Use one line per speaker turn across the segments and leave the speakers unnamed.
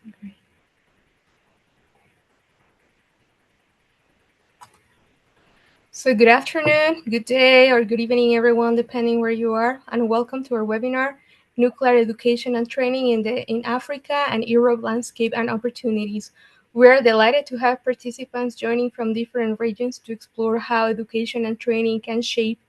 Okay. So good afternoon, good day, or good evening, everyone, depending where you are, and welcome to our webinar, Nuclear Education and Training in Africa and Europe Landscape and Opportunities. We're delighted to have participants joining from different regions to explore how education and training can shape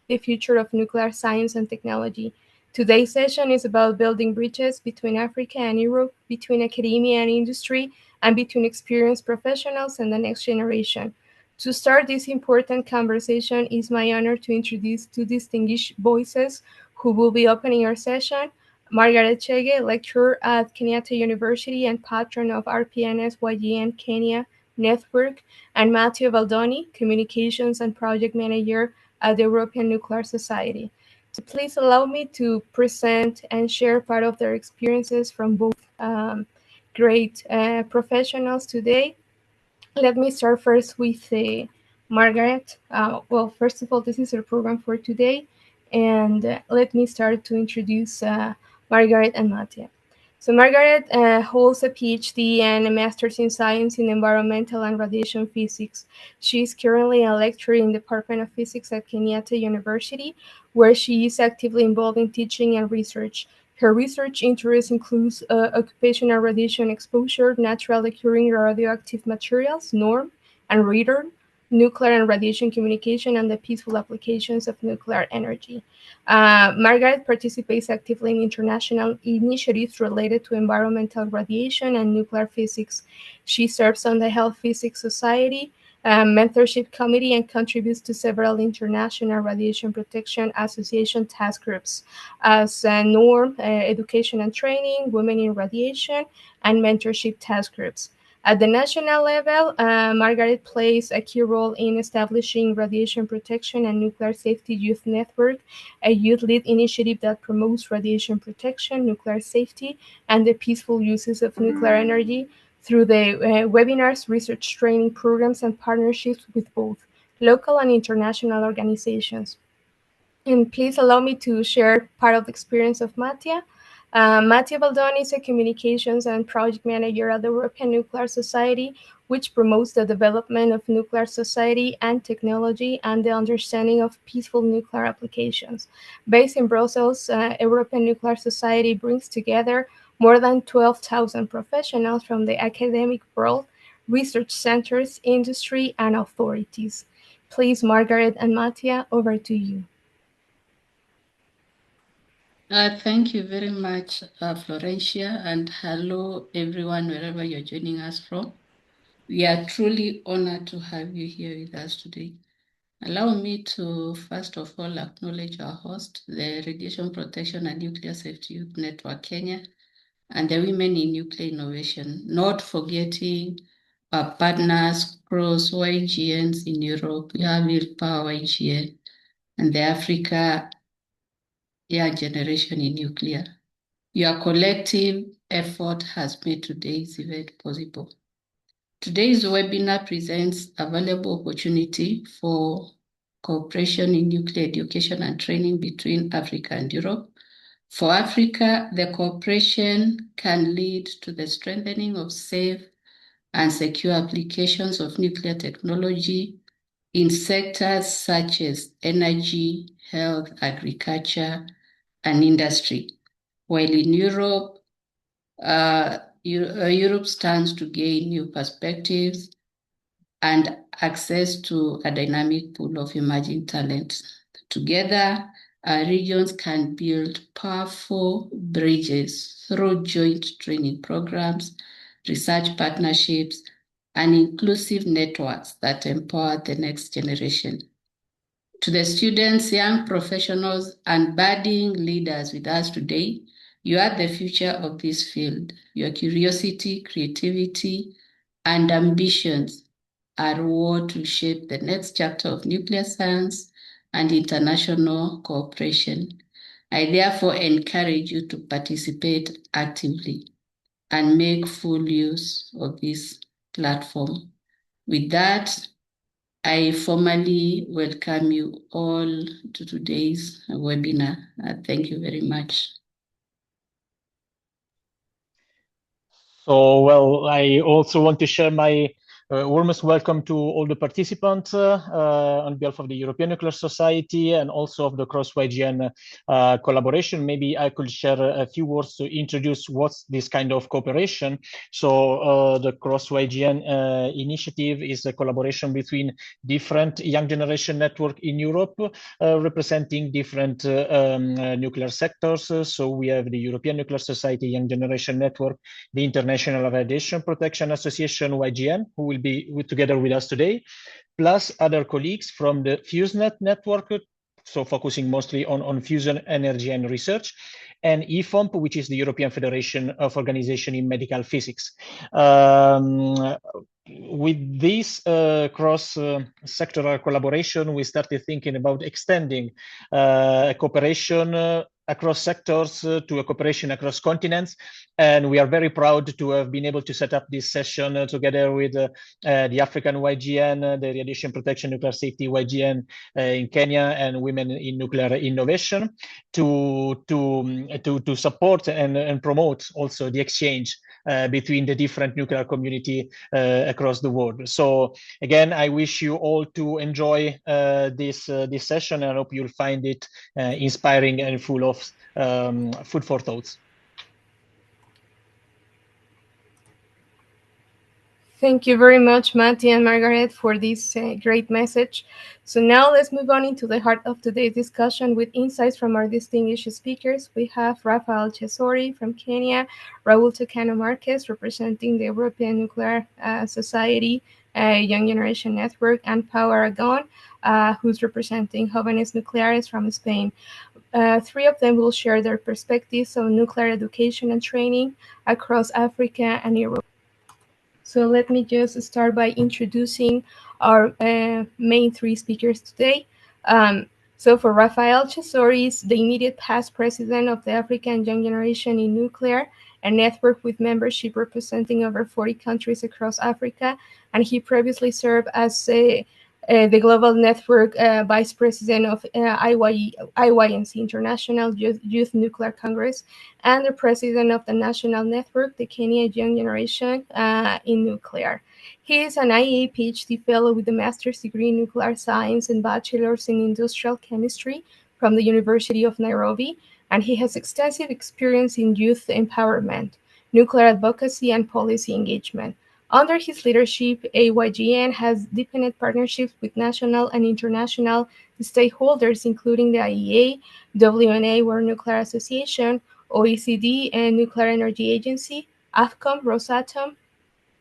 the future of nuclear science and technology. Today's session is about building bridges between Africa and Europe, between academia and industry, and between experienced professionals and the next generation. To start this important conversation, it's my honor to introduce two distinguished voices who will be opening our session. Margaret Chege, lecturer at Kenyatta University and patron of RPNS-YGN Kenya Network, and Matteo Baldoni, communications and project manager at the European Nuclear Society. So please allow me to present and share part of their experiences from both great professionals today. Let me start first with Margaret. Well, first of all, this is our program for today, and let me start to introduce Margaret and Mattia. So Margaret holds a PhD and a Master's in Science in Environmental and Radiation Physics. She is currently a lecturer in the Department of Physics at Kenyatta University, where she is actively involved in teaching and research. Her research interests includes occupational radiation exposure, naturally occurring radioactive materials, NORM, and radon, nuclear and radiation communication, and the peaceful applications of nuclear energy. Margaret participates actively in international initiatives related to environmental radiation and nuclear physics. She serves on the Health Physics Society mentorship committee and contributes to several international radiation protection association task groups as NORM, education and training, women in radiation, and mentorship task groups. At the national level, Margaret plays a key role in establishing Radiation Protection and Nuclear Safety Youth Network, a youth-led initiative that promotes radiation protection, nuclear safety, and the peaceful uses of nuclear energy through the webinars, research training programs, and partnerships with both local and international organizations. And please allow me to share part of the experience of Mattia. Mattia Baldoni is a communications and project manager at the European Nuclear Society, which promotes the development of nuclear society and technology and the understanding of peaceful nuclear applications. Based in Brussels, European Nuclear Society brings together more than 12,000 professionals from the academic world, research centers, industry, and authorities. Please, Margaret and Mattia, over to you.
Thank you very much, Florentia, and hello, everyone, wherever you're joining us from. We are truly honored to have you here with us today. Allow me to, first of all, acknowledge our host, the Radiation Protection and Nuclear Safety Youth Network Kenya, and the Women in Nuclear Innovation, not forgetting our partners across YGNs in Europe. We have Power YGN and the Africa generation in nuclear. Your collective effort has made today's event possible. Today's webinar presents a valuable opportunity for cooperation in nuclear education and training between Africa and Europe. For Africa, the cooperation can lead to the strengthening of safe and secure applications of nuclear technology in sectors such as energy, health, agriculture, and industry. While in Europe, Europe stands to gain new perspectives and access to a dynamic pool of emerging talent. Together, our regions can build powerful bridges through joint training programs, research partnerships, and inclusive networks that empower the next generation. To the students, young professionals, and budding leaders with us today, you are the future of this field. Your curiosity, creativity, and ambitions are what will shape the next chapter of nuclear science and international cooperation. I therefore encourage you to participate actively and make full use of this platform. With that, I formally welcome you all to today's webinar. Thank you very much.
So, well, I also want to share my warmest welcome to all the participants on behalf of the European Nuclear Society and also of the Cross-YGN collaboration. Maybe I could share a few words to introduce what's this kind of cooperation. So the Cross-YGN initiative is a collaboration between different young generation network in Europe, representing different nuclear sectors. So we have the European Nuclear Society Young Generation Network, the International Radiation Protection Association, YGN, who will be together with us today, plus other colleagues from the FuseNet network, so focusing mostly on fusion energy and research, and EFOMP, which is the European Federation of Organization in Medical Physics. With this cross-sectoral collaboration, we started thinking about extending cooperation across sectors to a cooperation across continents. And we are very proud to have been able to set up this session together with the African YGN, the Radiation Protection Nuclear Safety YGN in Kenya, and Women in Nuclear Innovation to support and promote also the exchange between the different nuclear community across the world. So again, I wish you all to enjoy this session, and I hope you'll find it inspiring and full of food for thoughts.
Thank you very much, Matty and Margaret, for this great message. So now let's move on into the heart of today's discussion with insights from our distinguished speakers. We have Rafael Chesori from Kenya, Raul Tocano Marquez representing the European Nuclear Society Young Generation Network, and Pau Aragon, who's representing Jóvenes Nucleares from Spain. Three of them will share their perspectives on nuclear education and training across Africa and Europe. So let me just start by introducing our main three speakers today. So for Rafael Chesori is the immediate past president of the African Young Generation in Nuclear, a network with membership representing over 40 countries across Africa, and he previously served as the Global Network Vice President of IYNC, International Youth Nuclear Congress, and the President of the National Network, the Kenya Young Generation in Nuclear. He is an IAEA PhD Fellow with a Master's degree in Nuclear Science and Bachelor's in Industrial Chemistry from the University of Nairobi, and he has extensive experience in youth empowerment, nuclear advocacy, and policy engagement. Under his leadership, AYGN has deepened partnerships with national and international stakeholders, including the IEA, WNA, World Nuclear Association, OECD and Nuclear Energy Agency, AFCOM, Rosatom,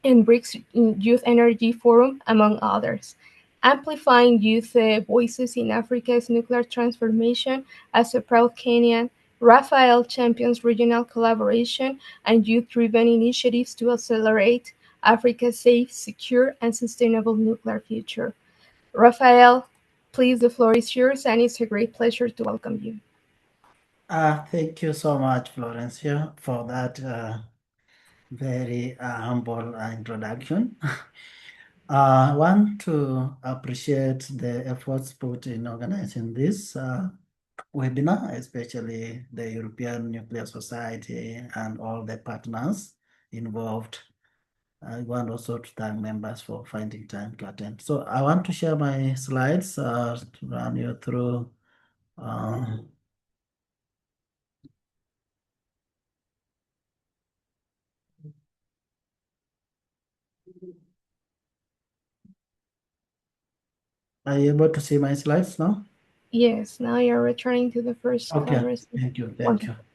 and BRICS Youth Energy Forum, among others. Amplifying youth voices in Africa's nuclear transformation. As a proud Kenyan, Rafael champions regional collaboration and youth-driven initiatives to accelerate Africa's safe, secure, and sustainable nuclear future. Rafael, please, the floor is yours, and it's a great pleasure to welcome you.
Thank you so much, Florencia, for that very humble introduction. I want to appreciate the efforts put in organizing this webinar, especially the European Nuclear Society and all the partners involved. I want also to thank members for finding time to attend. So I want to share my slides to run you through Are you able to see my slides now?
Yes, now you're returning to the first.
Okay, thank you.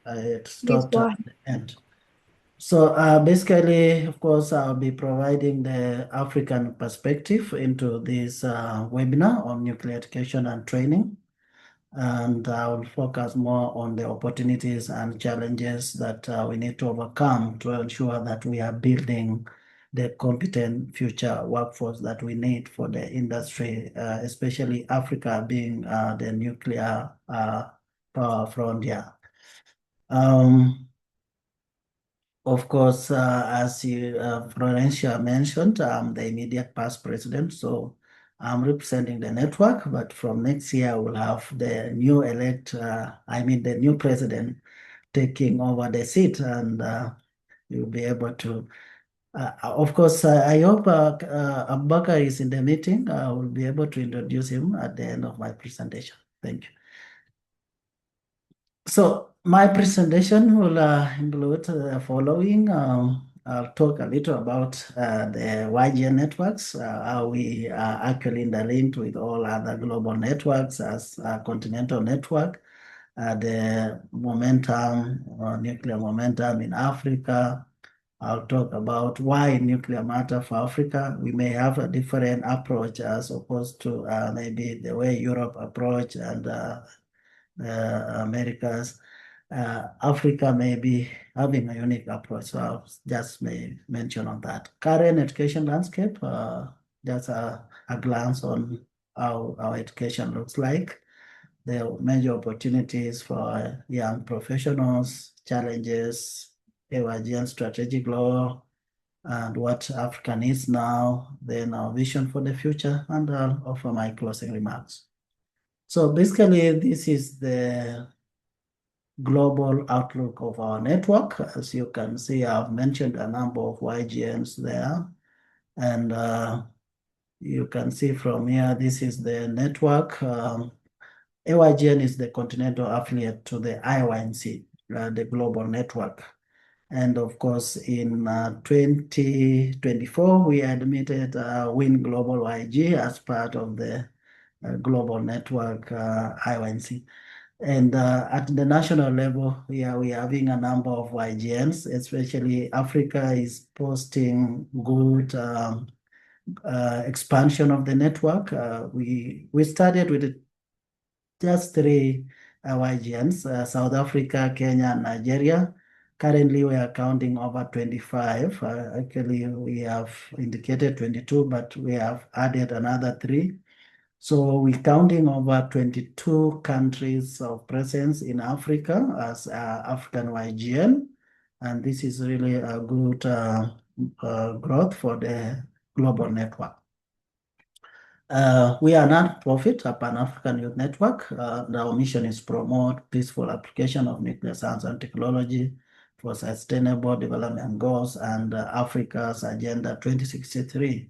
I stopped
Please
at the end. So basically, of course, I'll be providing the African perspective into this webinar on nuclear education and training. And I will focus more on the opportunities and challenges that we need to overcome to ensure that we are building the competent future workforce that we need for the industry, especially Africa being the nuclear power frontier. Of course, as Florencia mentioned, I'm the immediate past president, so I'm representing the network, but from next year we'll have the new president taking over the seat. And you'll be able to. Of course, I hope Abubakar is in the meeting. I will be able to introduce him at the end of my presentation. Thank you. So my presentation will include the following. I'll talk a little about the YGN networks, how we are actually interlinked with all other global networks as a continental network, the momentum, nuclear momentum in Africa. I'll talk about why nuclear matter for Africa. We may have a different approach as opposed to maybe the way Europe approach and Americas. Africa may be having a unique approach, so I'll just may mention on that. Current education landscape, just a glance on how our education looks like. The major opportunities for young professionals, challenges, AYGN strategic law, and what Africa needs now, then our vision for the future, and I'll offer my closing remarks. So basically, this is the global outlook of our network. As you can see, I've mentioned a number of YGNs there. And you can see from here, this is the network. AYGN is the continental affiliate to the IONC, the global network. And of course, in 2024, we admitted WIN Global YG as part of the global network IONC. And at the national level, we are having a number of YGNs, especially Africa is posting good expansion of the network. We started with just 3 YGNs, South Africa, Kenya, and Nigeria. Currently, we are counting over 25. Actually, we have indicated 22, but we have added another 3. So we're counting over 22 countries of presence in Africa as African YGN. And this is really a good growth for the global network. We are not-for-profit, a Pan-African Youth Network. Our mission is promote peaceful application of nuclear science and technology for sustainable development goals and Africa's Agenda 2063.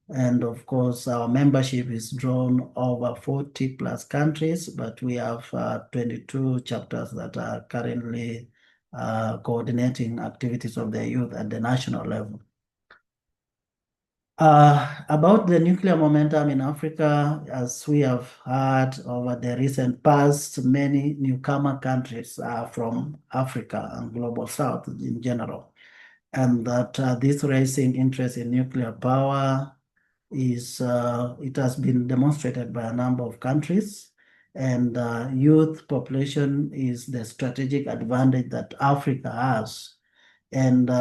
And of course, our membership is drawn over 40 plus countries, but we have 22 chapters that are currently coordinating activities of the youth at the national level. About the nuclear momentum in Africa, as we have heard over the recent past, many newcomer countries are from Africa and Global South in general. And that this rising interest in nuclear power is it has been demonstrated by a number of countries, and youth population is the strategic advantage that Africa has, and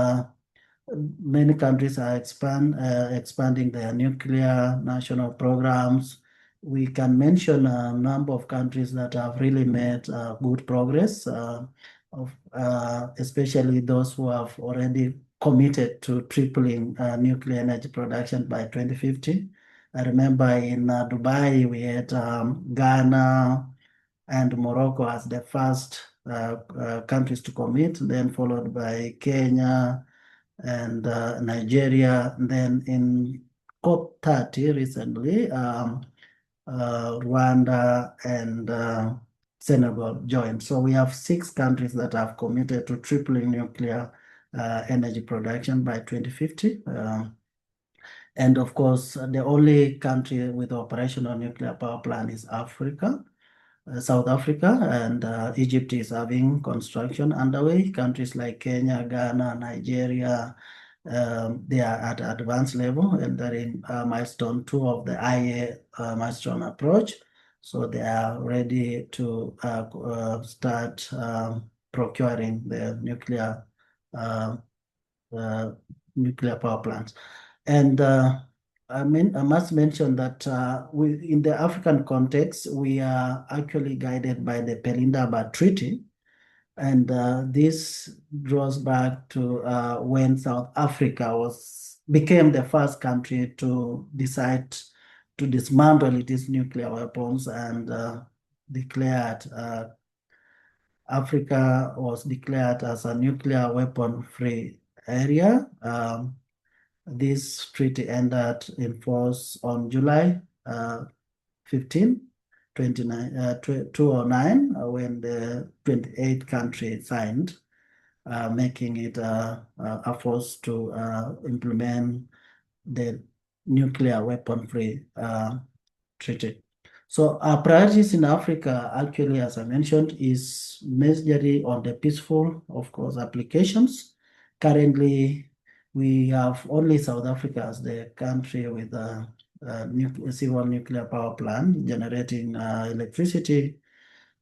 many countries are expanding their nuclear national programs. We can mention a number of countries that have really made good progress, especially those who have already committed to tripling nuclear energy production by 2050. I remember in Dubai, we had Ghana and Morocco as the first countries to commit, then followed by Kenya and Nigeria. And then in COP30 recently, Rwanda and Senegal joined. So we have 6 countries that have committed to tripling nuclear energy production by 2050. And of course, the only country with operational nuclear power plant is Africa, South Africa, and Egypt is having construction underway. Countries like Kenya, Ghana, Nigeria, they are at advanced level, and they're in milestone 2 of the IA milestone approach. So they are ready to start procuring the nuclear power plants. And I must mention that in the African context, we are actually guided by the Pelindaba Treaty. And this draws back to when South Africa became the first country to decide to dismantle its nuclear weapons and declared Africa was declared as a nuclear weapon-free area. This treaty ended in force on July 15, 2009, when the 28th country signed, making it a force to implement the nuclear weapon-free treaty. So our priorities in Africa, actually, as I mentioned, is majorly on the peaceful, of course, applications. Currently, we have only South Africa as the country with a civil nuclear power plant generating electricity.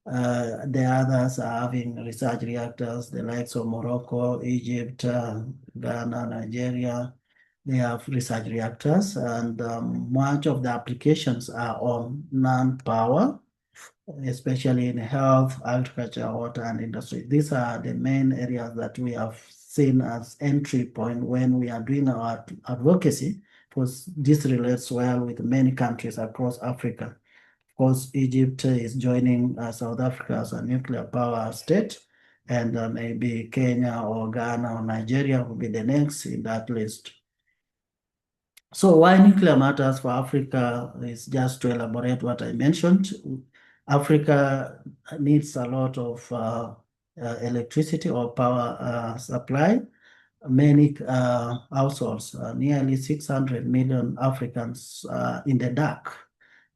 The others are having research reactors, the likes of Morocco, Egypt, Ghana, Nigeria. They have research reactors, and much of the applications are on non-power, especially in health, agriculture, water, and industry. These are the main areas that we have seen as entry point when we are doing our advocacy, because this relates well with many countries across Africa. Of course, Egypt is joining South Africa as a nuclear power state, and maybe Kenya or Ghana or Nigeria will be the next in that list. So why nuclear matters for Africa is just to elaborate what I mentioned. Africa needs a lot of electricity or power supply. Many households, nearly 600 million Africans in the dark.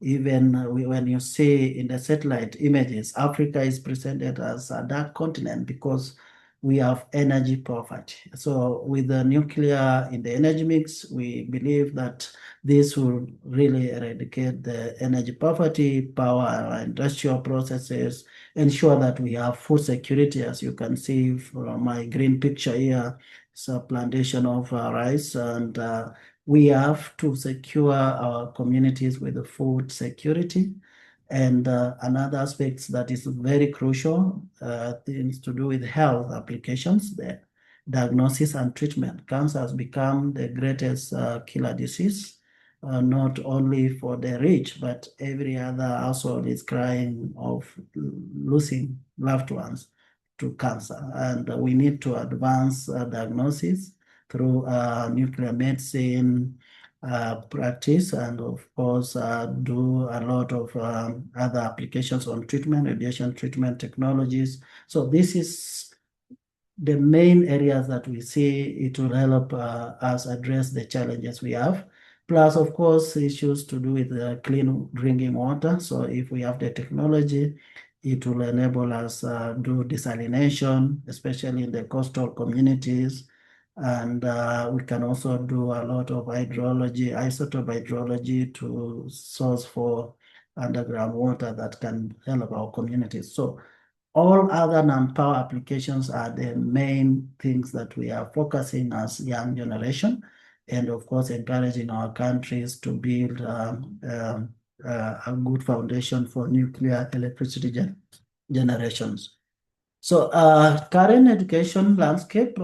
Even when you see in the satellite images, Africa is presented as a dark continent because we have energy poverty. So with the nuclear in the energy mix, we believe that this will really eradicate the energy poverty, power our industrial processes, ensure that we have food security. As you can see from my green picture here, it's a plantation of rice, and we have to secure our communities with the food security. And another aspect that is very crucial, things to do with health applications, the diagnosis and treatment. Cancer has become the greatest killer disease, not only for the rich, but every other household is crying of losing loved ones to cancer. And we need to advance diagnosis through nuclear medicine practice, and of course do a lot of other applications on treatment, radiation treatment technologies. So this is the main areas that we see it will help us address the challenges we have. Plus, of course, issues to do with clean drinking water. So if we have the technology, it will enable us do desalination, especially in the coastal communities. And we can also do a lot of hydrology, isotope hydrology to source for underground water that can help our communities. So all other non-power applications are the main things that we are focusing as young generation, and of course encouraging our countries to build a good foundation for nuclear electricity generations. So current education landscape,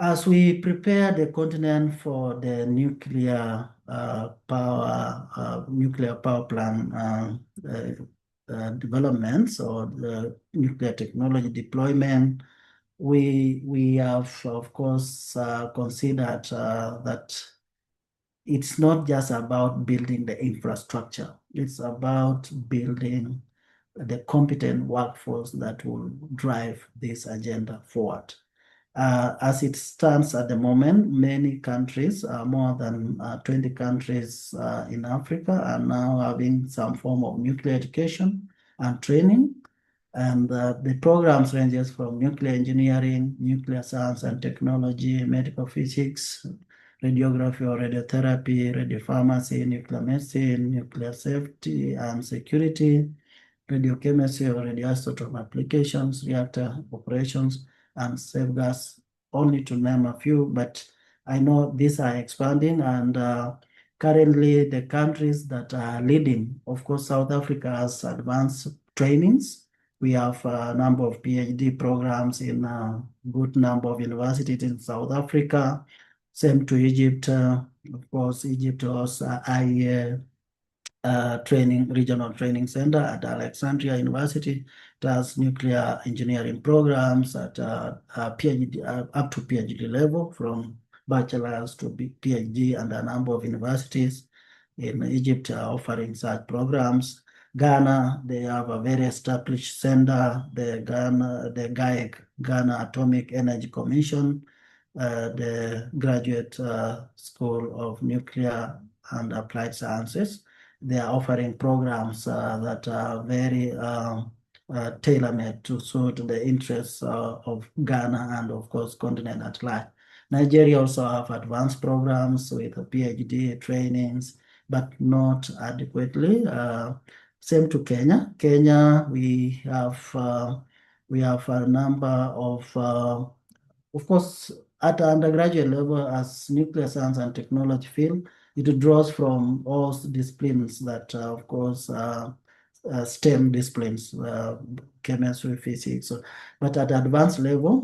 as we prepare the continent for the nuclear power plant developments or the nuclear technology deployment, we have, of course, considered that it's not just about building the infrastructure. It's about building the competent workforce that will drive this agenda forward. As it stands at the moment, many countries, more than 20 countries in Africa, are now having some form of nuclear education and training. And the programs ranges from nuclear engineering, nuclear science and technology, medical physics, radiography or radiotherapy, radiopharmacy, nuclear medicine, nuclear safety and security, radiochemistry or radioisotope applications, reactor operations, and safeguards, only to name a few. But I know these are expanding, and currently the countries that are leading, of course, South Africa has advanced trainings. We have a number of PhD programs in a good number of universities in South Africa. Same to Egypt. Of course, Egypt was regional training center at Alexandria University. It has nuclear engineering programs at PhD, up to PhD level, from bachelor's to PhD, and a number of universities in Egypt are offering such programs. Ghana, they have a very established center, the GAEC, Ghana Atomic Energy Commission, the Graduate School of Nuclear and Applied Sciences. They are offering programs that are very tailor-made to suit the interests of Ghana and, of course, continent at large. Nigeria also have advanced programs with PhD trainings, but not adequately. Same to Kenya. Kenya, we have a number of course, at the undergraduate level, as nuclear science and technology field, it draws from all disciplines that, of course, STEM disciplines, chemistry, physics. So, but at advanced level,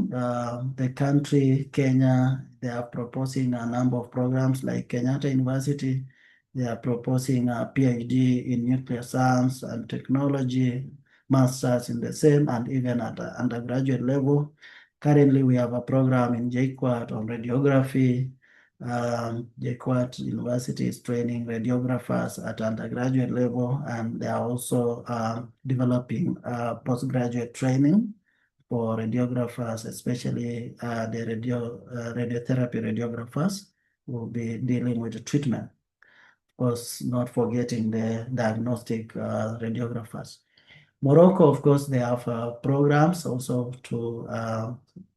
the country, Kenya, they are proposing a number of programs like Kenyatta University. They are proposing a PhD in nuclear science and technology, masters in the same, and even at the undergraduate level. Currently, we have a program in JKUAT on radiography. JKUAT University is training radiographers at undergraduate level, and they are also developing postgraduate training for radiographers, especially the radiotherapy radiographers who will be dealing with the treatment. Of course, not forgetting the diagnostic radiographers. Morocco, of course, they have programs also to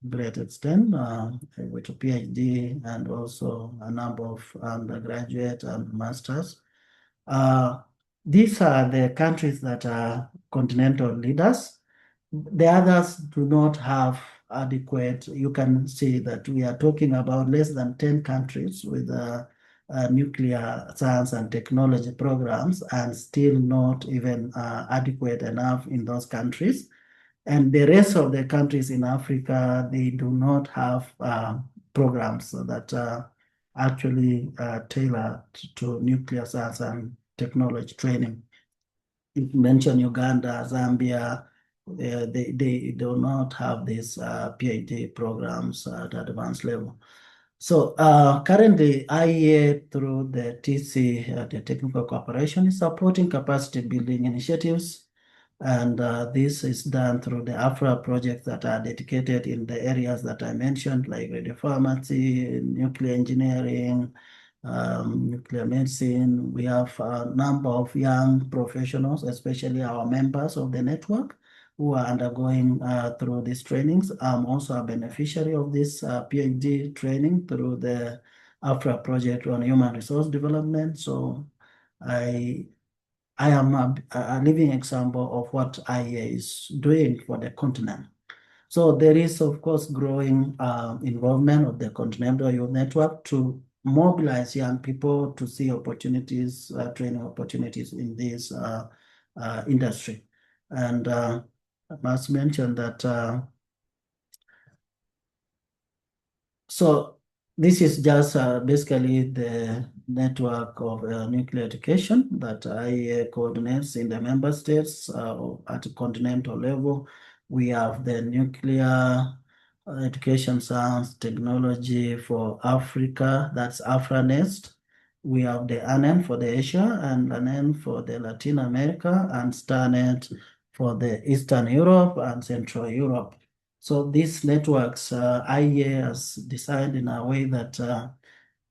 great extent with a PhD and also a number of undergraduate and masters. These are the countries that are continental leaders. The others do not have adequate. You can see that we are talking about less than 10 countries with nuclear science and technology programs, and still not even adequate enough in those countries. And the rest of the countries in Africa, they do not have programs that are actually tailored to nuclear science and technology training. You mentioned Uganda, Zambia, they do not have these PhD programs at advanced level. So currently, IEA through the TC, the Technical Cooperation, is supporting capacity building initiatives. And this is done through the AFRA projects that are dedicated in the areas that I mentioned, like radiopharmacy, nuclear engineering, nuclear medicine. We have a number of young professionals, especially our members of the network, who are undergoing through these trainings. I'm also a beneficiary of this PhD training through the AFRA project on human resource development. So I am a living example of what IEA is doing for the continent. So there is, of course, growing involvement of the Continental Youth Network to mobilize young people to see opportunities, training opportunities in this industry. And I must mention that, so this is just basically the network of nuclear education that IEA coordinates in the member states at a continental level. We have the nuclear education science technology for Africa, that's AFRANEST. We have the ANN for the Asia and ANN for the Latin America, and STARNET for the Eastern Europe and Central Europe. So these networks, IEA has designed in a way that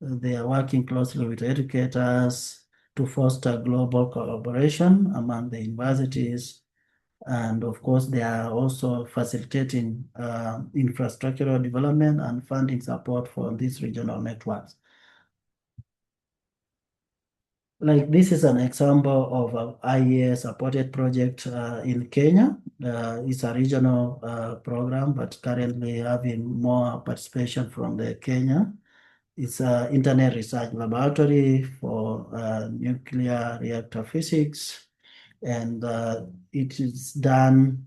they are working closely with educators to foster global collaboration among the universities. And of course, they are also facilitating infrastructural development and funding support for these regional networks. Like this is an example of an IEA supported project in Kenya. It's a regional program, but currently having more participation from the Kenya. It's an internet research laboratory for nuclear reactor physics, and it is done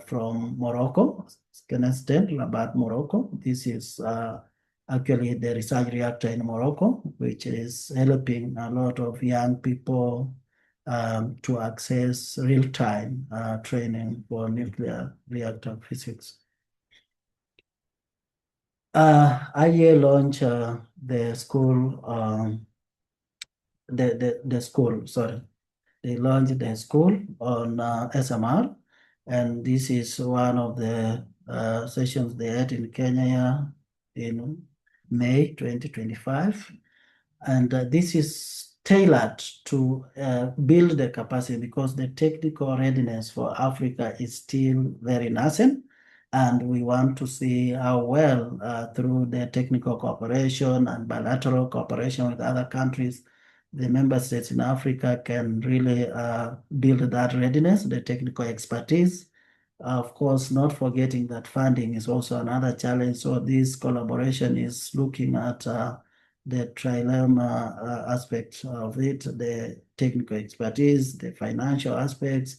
from Morocco, State, Rabat, Morocco. This is actually the research reactor in Morocco, which is helping a lot of young people to access real-time training for nuclear reactor physics. IEA launched the school, the school, sorry. They launched the school on SMR, and this is one of the sessions they had in Kenya in May 2025. And this is tailored to build the capacity because the technical readiness for Africa is still very nascent. And we want to see how well, through the technical cooperation and bilateral cooperation with other countries, the member states in Africa can really build that readiness, the technical expertise. Of course, not forgetting that funding is also another challenge. So this collaboration is looking at the trilemma aspects of it, the technical expertise, the financial aspects,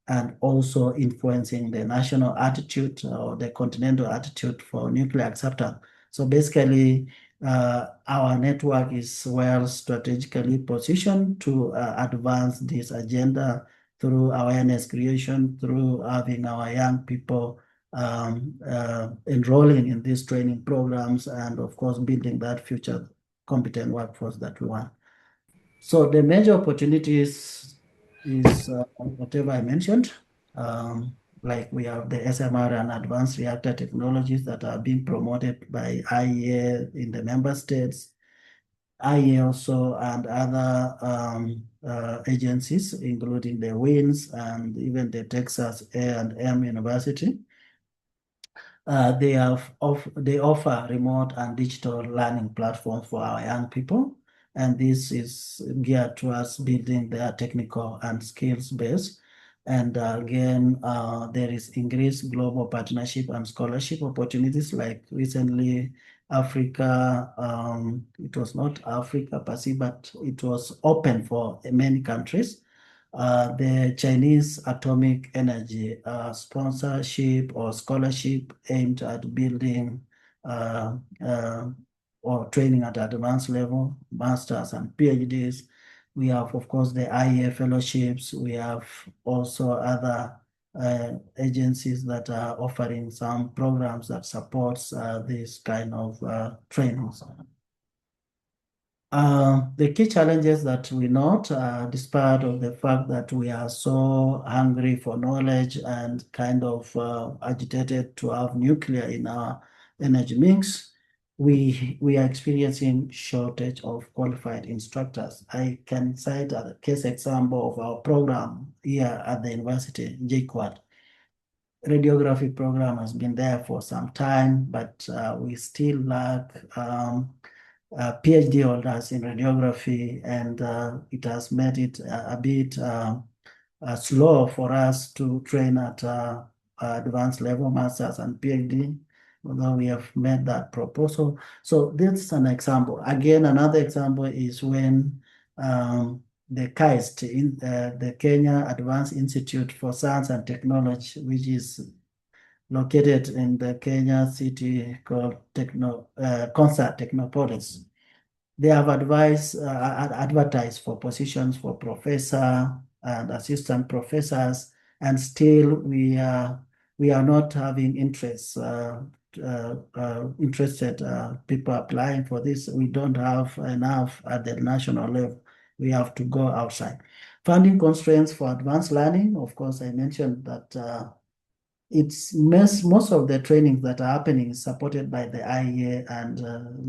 and also influencing the national attitude or the continental attitude for nuclear acceptance. So basically, our network is well strategically positioned to advance this agenda through awareness creation, through having our young people enrolling in these training programs, and of course, building that future competent workforce that we want. So the major opportunities is whatever I mentioned. Like we have the SMR and advanced reactor technologies that are being promoted by IEA in the member states, IEA also and other agencies, including the WINS and even the Texas A&M University. They offer remote and digital learning platforms for our young people, and this is geared towards building their technical and skills base. And again, there is increased global partnership and scholarship opportunities. Like recently, Africa, it was not Africa per se, but it was open for many countries. The Chinese atomic energy sponsorship or scholarship aimed at building or training at advanced level, masters and PhDs. We have, of course, the IEA fellowships. We have also other agencies that are offering some programs that supports this kind of trainings. The key challenges that we note, despite of the fact that we are so hungry for knowledge and kind of agitated to have nuclear in our energy mix, we are experiencing shortage of qualified instructors. I can cite a case example of our program here at the university, JQuad. Radiography program has been there for some time, but we still lack PhD holders in radiography, and it has made it a bit slow for us to train at advanced level masters and PhD, although we have made that proposal. So this is an example. Again, another example is when the KAIST, the Kenya Advanced Institute for Science and Technology, which is located in the Kenya city called Concert Technopolis. They have advertised for positions for professor and assistant professors, and still we are not having interested people applying for this. We don't have enough at the national level. We have to go outside. Funding constraints for advanced learning. Of course, I mentioned that it's most of the trainings that are happening is supported by the IEA and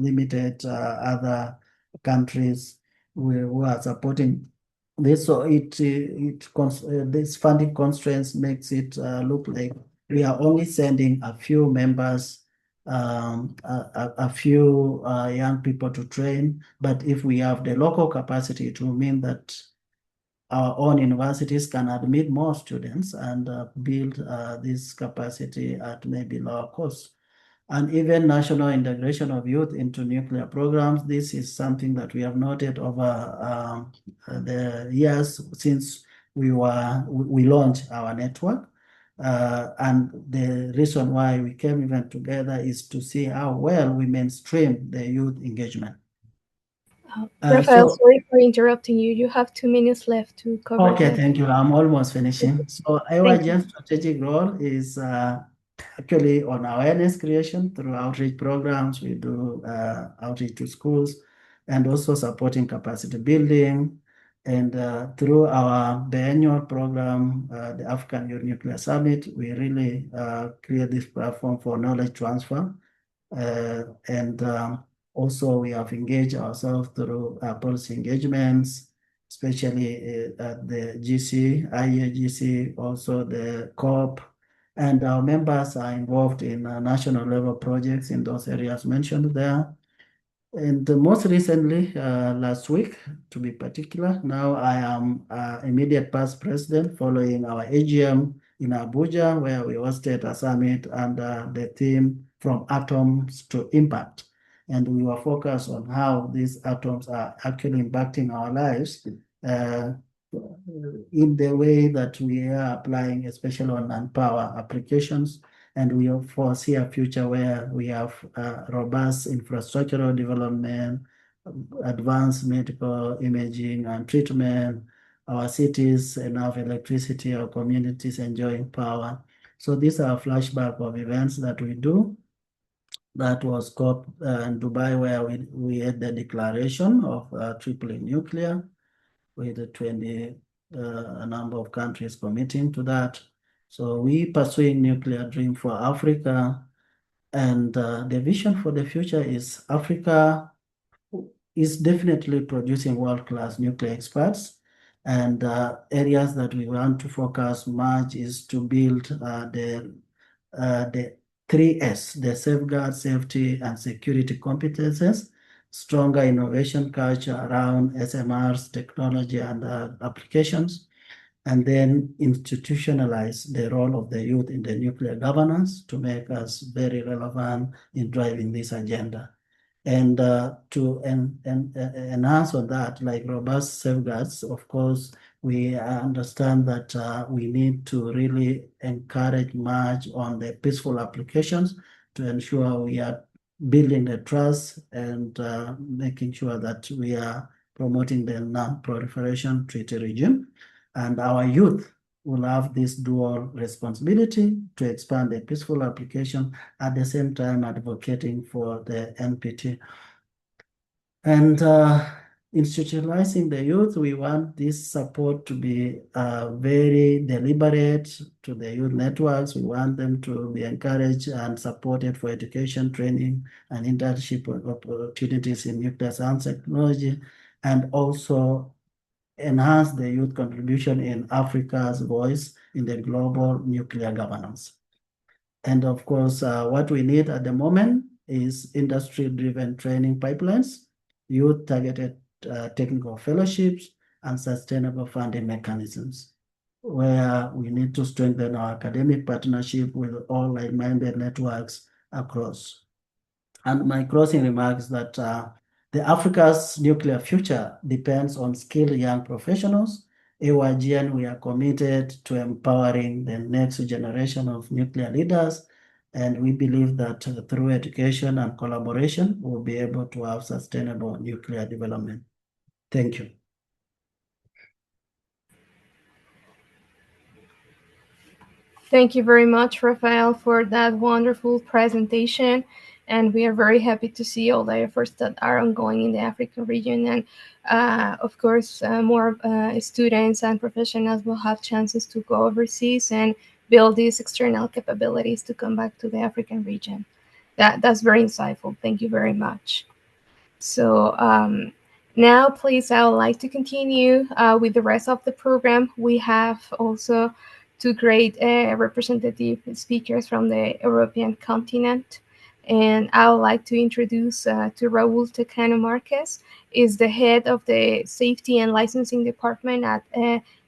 limited other countries who are supporting this. So this funding constraints makes it look like we are only sending a few members, a few young people to train. But if we have the local capacity, it will mean that our own universities can admit more students and build this capacity at maybe lower cost. And even national integration of youth into nuclear programs. This is something that we have noted over the years since we launched our network. And the reason why we came even together is to see how well we mainstream the youth engagement.
Rafael,
So,
sorry for interrupting you. You have 2 minutes left to cover
okay,
the.
thank you. I'm almost finishing. So
Thank you.
AYGN's strategic role is actually on awareness creation through outreach programs. We do outreach to schools and also supporting capacity building. And through our biannual program, the African Youth Nuclear Summit, we really create this platform for knowledge transfer. And also we have engaged ourselves through policy engagements, especially at the GC, IEGC, also the COP, and our members are involved in national level projects in those areas mentioned there. And most recently, last week, to be particular, now I am immediate past president following our AGM in Abuja, where we hosted a summit under the theme From Atoms to Impact. And we were focused on how these atoms are actually impacting our lives in the way that we are applying, especially on non-power applications. And we foresee a future where we have robust infrastructural development, advanced medical imaging and treatment, our cities enough electricity, our communities enjoying power. So these are a flashback of events that we do. That was COP in Dubai, where we had the declaration of tripling nuclear with the 20 a number of countries committing to that. So we pursuing nuclear dream for Africa, and the vision for the future is Africa is definitely producing world-class nuclear experts. And areas that we want to focus much is to build the 3S, the safeguard, safety, and security competences, stronger innovation culture around SMRs, technology, and applications, and then institutionalize the role of the youth in the nuclear governance to make us very relevant in driving this agenda. And to enhance on that, like robust safeguards, of course, we understand that we need to really encourage much on the peaceful applications to ensure we are building the trust and making sure that we are promoting the non-proliferation treaty regime. And our youth will have this dual responsibility to expand the peaceful application at the same time advocating for the NPT. And institutionalizing the youth, we want this support to be very deliberate to the youth networks. We want them to be encouraged and supported for education, training, and internship opportunities in nuclear science technology, and also enhance the youth contribution in Africa's voice in the global nuclear governance. And of course, what we need at the moment is industry-driven training pipelines, youth-targeted technical fellowships, and sustainable funding mechanisms, where we need to strengthen our academic partnership with all like-minded networks across. And my closing remarks that the Africa's nuclear future depends on skilled young professionals. AYGN, we are committed to empowering the next generation of nuclear leaders. And we believe that through education and collaboration, we'll be able to have sustainable nuclear development. Thank you.
Thank you very much, Rafael, for that wonderful presentation. And we are very happy to see all the efforts that are ongoing in the African region. And of course, more students and professionals will have chances to go overseas and build these external capabilities to come back to the African region. That's very insightful. Thank you very much. So now, please, I would like to continue with the rest of the program. We have also two great representative speakers from the European continent. And I would like to introduce to Raul Tecano Marquez, is the head of the Safety and Licensing Department at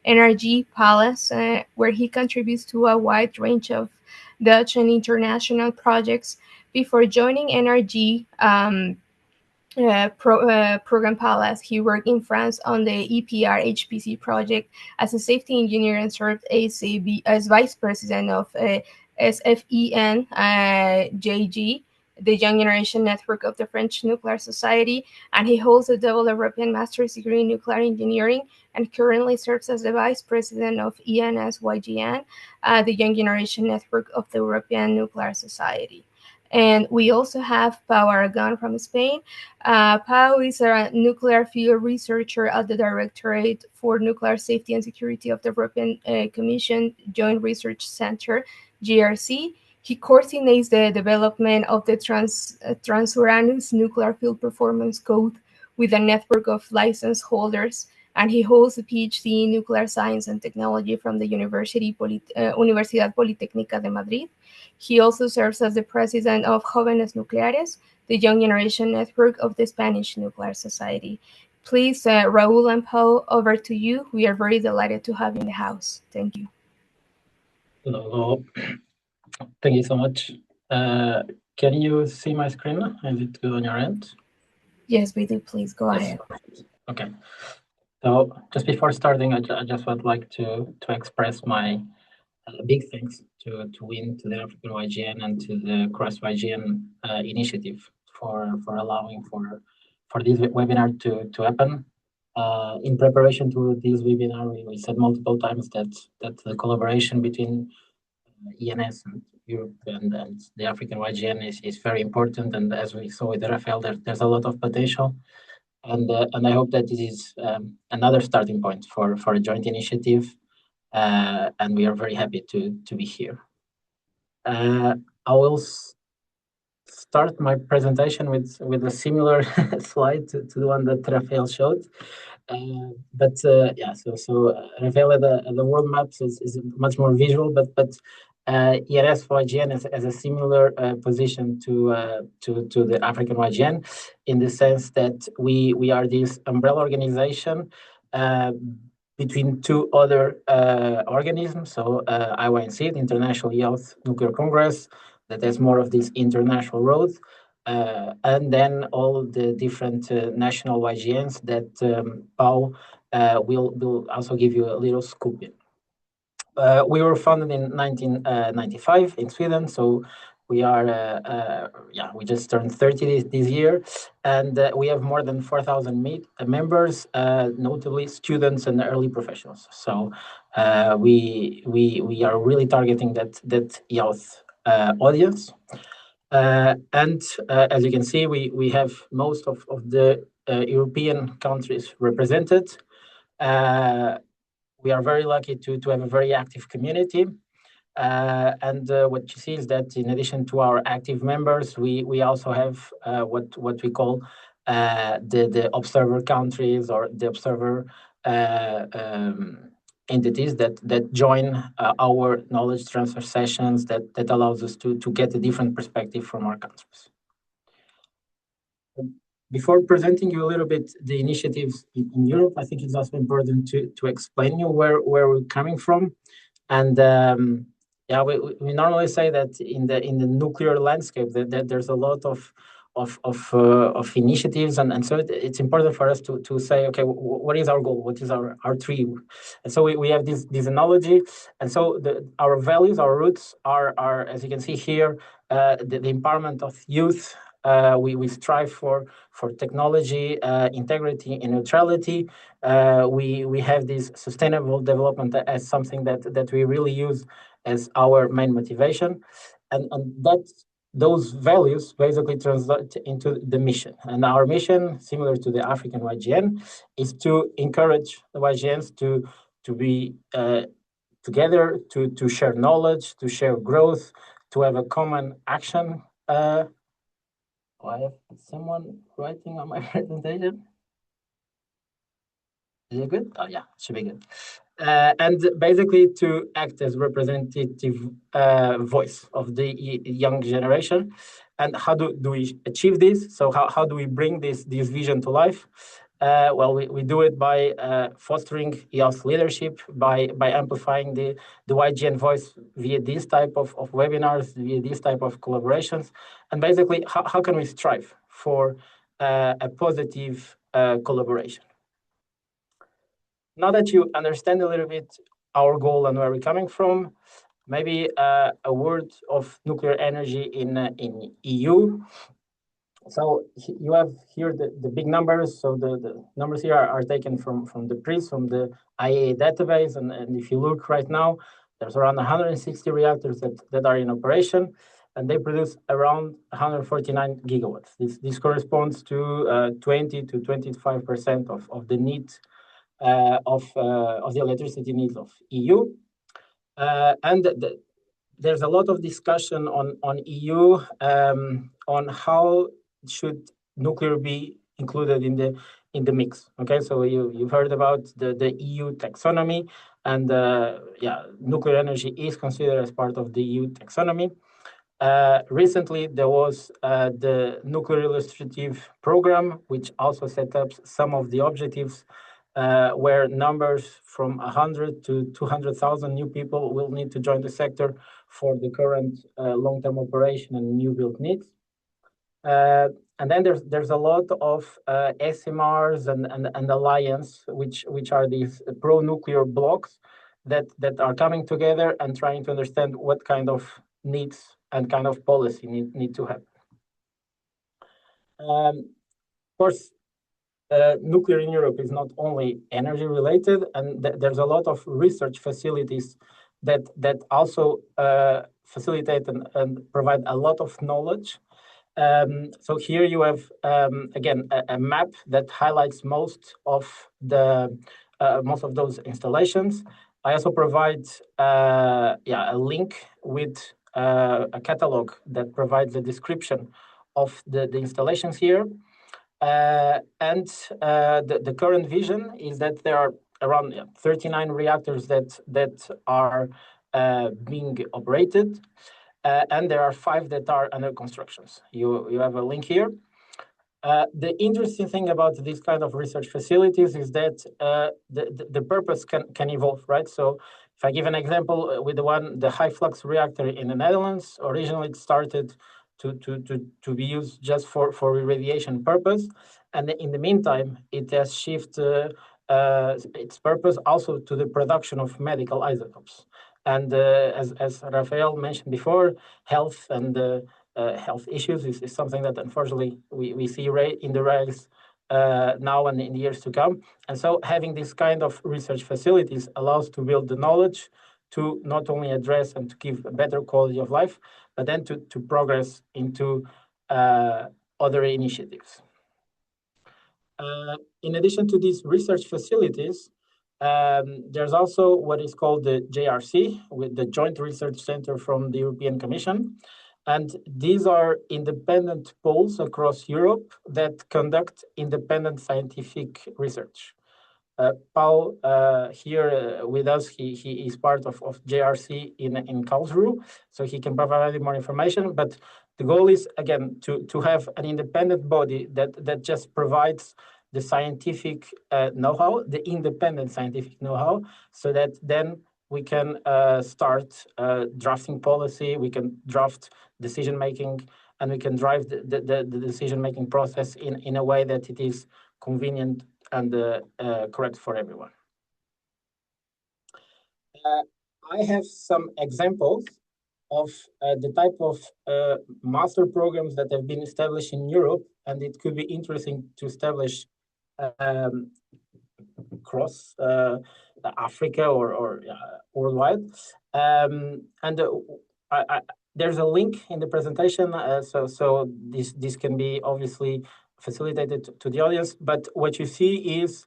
NRG Palace, where he contributes to a wide range of Dutch and international projects. Before joining NRG, Program Palace, he worked in France on the EPR HPC project as a safety engineer and served as vice president of SFEN JG the Young Generation Network of the French Nuclear Society, and he holds a double European master's degree in nuclear engineering and currently serves as the vice president of ENS-YGN, the Young Generation Network of the European Nuclear Society. And we also have Pau Aragon from Spain. Pau is a nuclear fuel researcher at the Directorate for Nuclear Safety and Security of the European Commission Joint Research Center, GRC. He coordinates the development of the Transuranus Nuclear Fuel Performance Code with a network of license holders, and he holds a PhD in nuclear science and technology from the Universidad Politécnica de Madrid. He also serves as the president of Jóvenes Nucleares, the Young Generation Network of the Spanish Nuclear Society. Please, Raul and Paul, over to you. We are very delighted to have you in the house. Thank you.
Hello. Thank you so much. Can you see my screen? Is it good on your end?
Yes, we do. Please go ahead.
Okay. So just before starting, I just would like to express my big thanks to WIN, to the African YGN, and to the Cross YGN initiative for allowing for this webinar to happen. In preparation to this webinar, we said multiple times that the collaboration between ENS and Europe and the African YGN is very important. And as we saw with Rafael, there's a lot of potential. And I hope that this is another starting point for a joint initiative. And we are very happy to be here. I will start my presentation with a similar slide to the one that Rafael showed. Yeah, so Rafael, the world maps is much more visual, but ENS-YGN has a similar position to the African YGN, in the sense that we are this umbrella organization between two other organisms. So IYNC, the International Youth Nuclear Congress, that has more of this international road. And then all the different national YGNs that Pau will also give you a little scoop in. We were founded in 1995 in Sweden, so we are, we just turned 30 this year, and we have more than 4,000 members, notably students and early professionals. So we are really targeting that youth audience. And as you can see, we have most of the European countries represented. We are very lucky to have a very active community. And what you see is that in addition to our active members, we also have what we call the observer countries, or the observer entities that join our knowledge transfer sessions, that allows us to get a different perspective from our countries. Before presenting you a little bit the initiatives in Europe, I think it's also important to explain you where we're coming from. And yeah, we normally say that in the nuclear landscape that there's a lot of initiatives, and so it's important for us to say, okay, what is our goal? What is our tree? And so we have this analogy, and so our values, our roots are as you can see here, the empowerment of youth. We strive for technology, integrity, and neutrality. We have this sustainable development as something that we really use as our main motivation, and those values basically translate into the mission. And our mission, similar to the African YGN, is to encourage the YGNs to be together, to share knowledge, to share growth, to have a common action. I have someone writing on my presentation. Is it good? Oh yeah, it should be good. And basically to act as representative voice of the young generation. And how do we achieve this? So how do we bring this vision to life? Well, we do it by fostering youth leadership, by amplifying the YGN voice via this type of webinars, via this type of collaborations. And basically, how can we strive for a positive collaboration? Now that you understand a little bit our goal and where we're coming from, Maybe a word of nuclear energy in EU. So you have here the big numbers. So the numbers here are taken from the PRIS, from the IAEA database. And if you look right now, there's around 160 reactors that are in operation, and they produce around 149 gigawatts. This corresponds to 20 to 25% of the need of the electricity needs of EU. And there's a lot of discussion on EU on how should nuclear be included in the mix. Okay, so you've heard about the EU taxonomy, and nuclear energy is considered as part of the EU taxonomy. Recently, there was the Nuclear Illustrative Program, which also set up some of the objectives where numbers from 100 to 200,000 new people will need to join the sector for the current long-term operation and new build needs. And then there's a lot of SMRs and alliance, which are these pro-nuclear blocks that are coming together and trying to understand what kind of needs and kind of policy need to happen. Of course, nuclear in Europe is not only energy related, and there's a lot of research facilities that also facilitate and provide a lot of knowledge. So here you have again a map that highlights most of those installations. I also provide a link with a catalog that provides a description of the installations here. And the current vision is that there are around 39 reactors that are being operated, and there are 5 that are under constructions. You have a link here. The interesting thing about these kind of research facilities is that the purpose can evolve, right? So if I give an example with the high flux reactor in the Netherlands, originally it started to be used just for irradiation purpose, and in the meantime it has shifted its purpose also to the production of medical isotopes. And as Rafael mentioned before, health and health issues is something that unfortunately we see in the rise now and in the years to come. And so having this kind of research facilities allows to build the knowledge to not only address and to give a better quality of life, but then to progress into other initiatives. In addition to these research facilities, there's also what is called the JRC, with the Joint Research Center from the European Commission. And these are independent poles across Europe that conduct independent scientific research. Paul here with us, he is part of JRC in Karlsruhe, so he can provide more information. But the goal is, again, to have an independent body that just provides the scientific know-how, the independent scientific know-how, so that then we can start drafting policy, we can draft decision-making, and we can drive the decision-making process in a way that it is convenient and correct for everyone. I have some examples of the type of master programs that have been established in Europe, and it could be interesting to establish across Africa or worldwide. There's a link in the presentation, so this can be obviously facilitated to the audience. But what you see is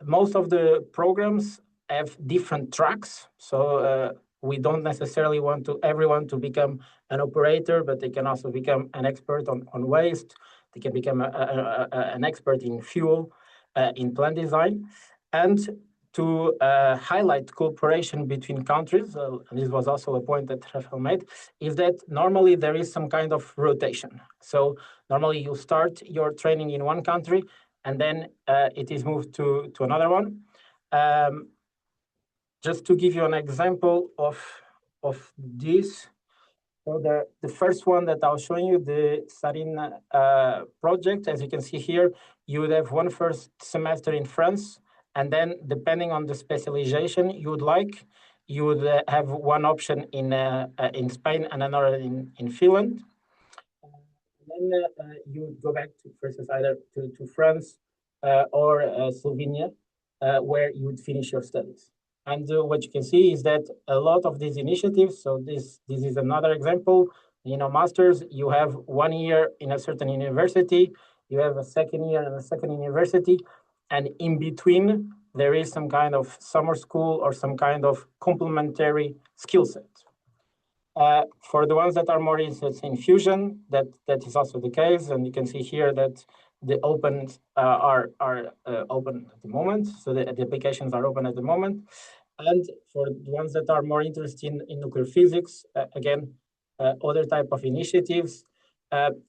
most of the programs have different tracks. So we don't necessarily want everyone to become an operator, but they can also become an expert on waste. They can become an expert in fuel, in plant design, and to highlight cooperation between countries, and this was also a point that Rafael made, is that normally there is some kind of rotation. So normally you start your training in one country, and then it is moved to another one. Just to give you an example of this, so the first one that I'll show you, the Sarin project, as you can see here, you would have one first semester in France, and then depending on the specialization you would like, you would have one option in Spain and another in Finland. Then you would go back to versus either to France or Slovenia, where you would finish your studies. And what you can see is that a lot of these initiatives, so this is another example, masters, you have 1 year in a certain university, you have a second year in a second university, and in between, there is some kind of summer school or some kind of complementary skill set. For the ones that are more interested in fusion, that is also the case, and you can see here that the opens are open at the moment, so the applications are open at the moment. And for the ones that are more interested in nuclear physics, again, other type of initiatives.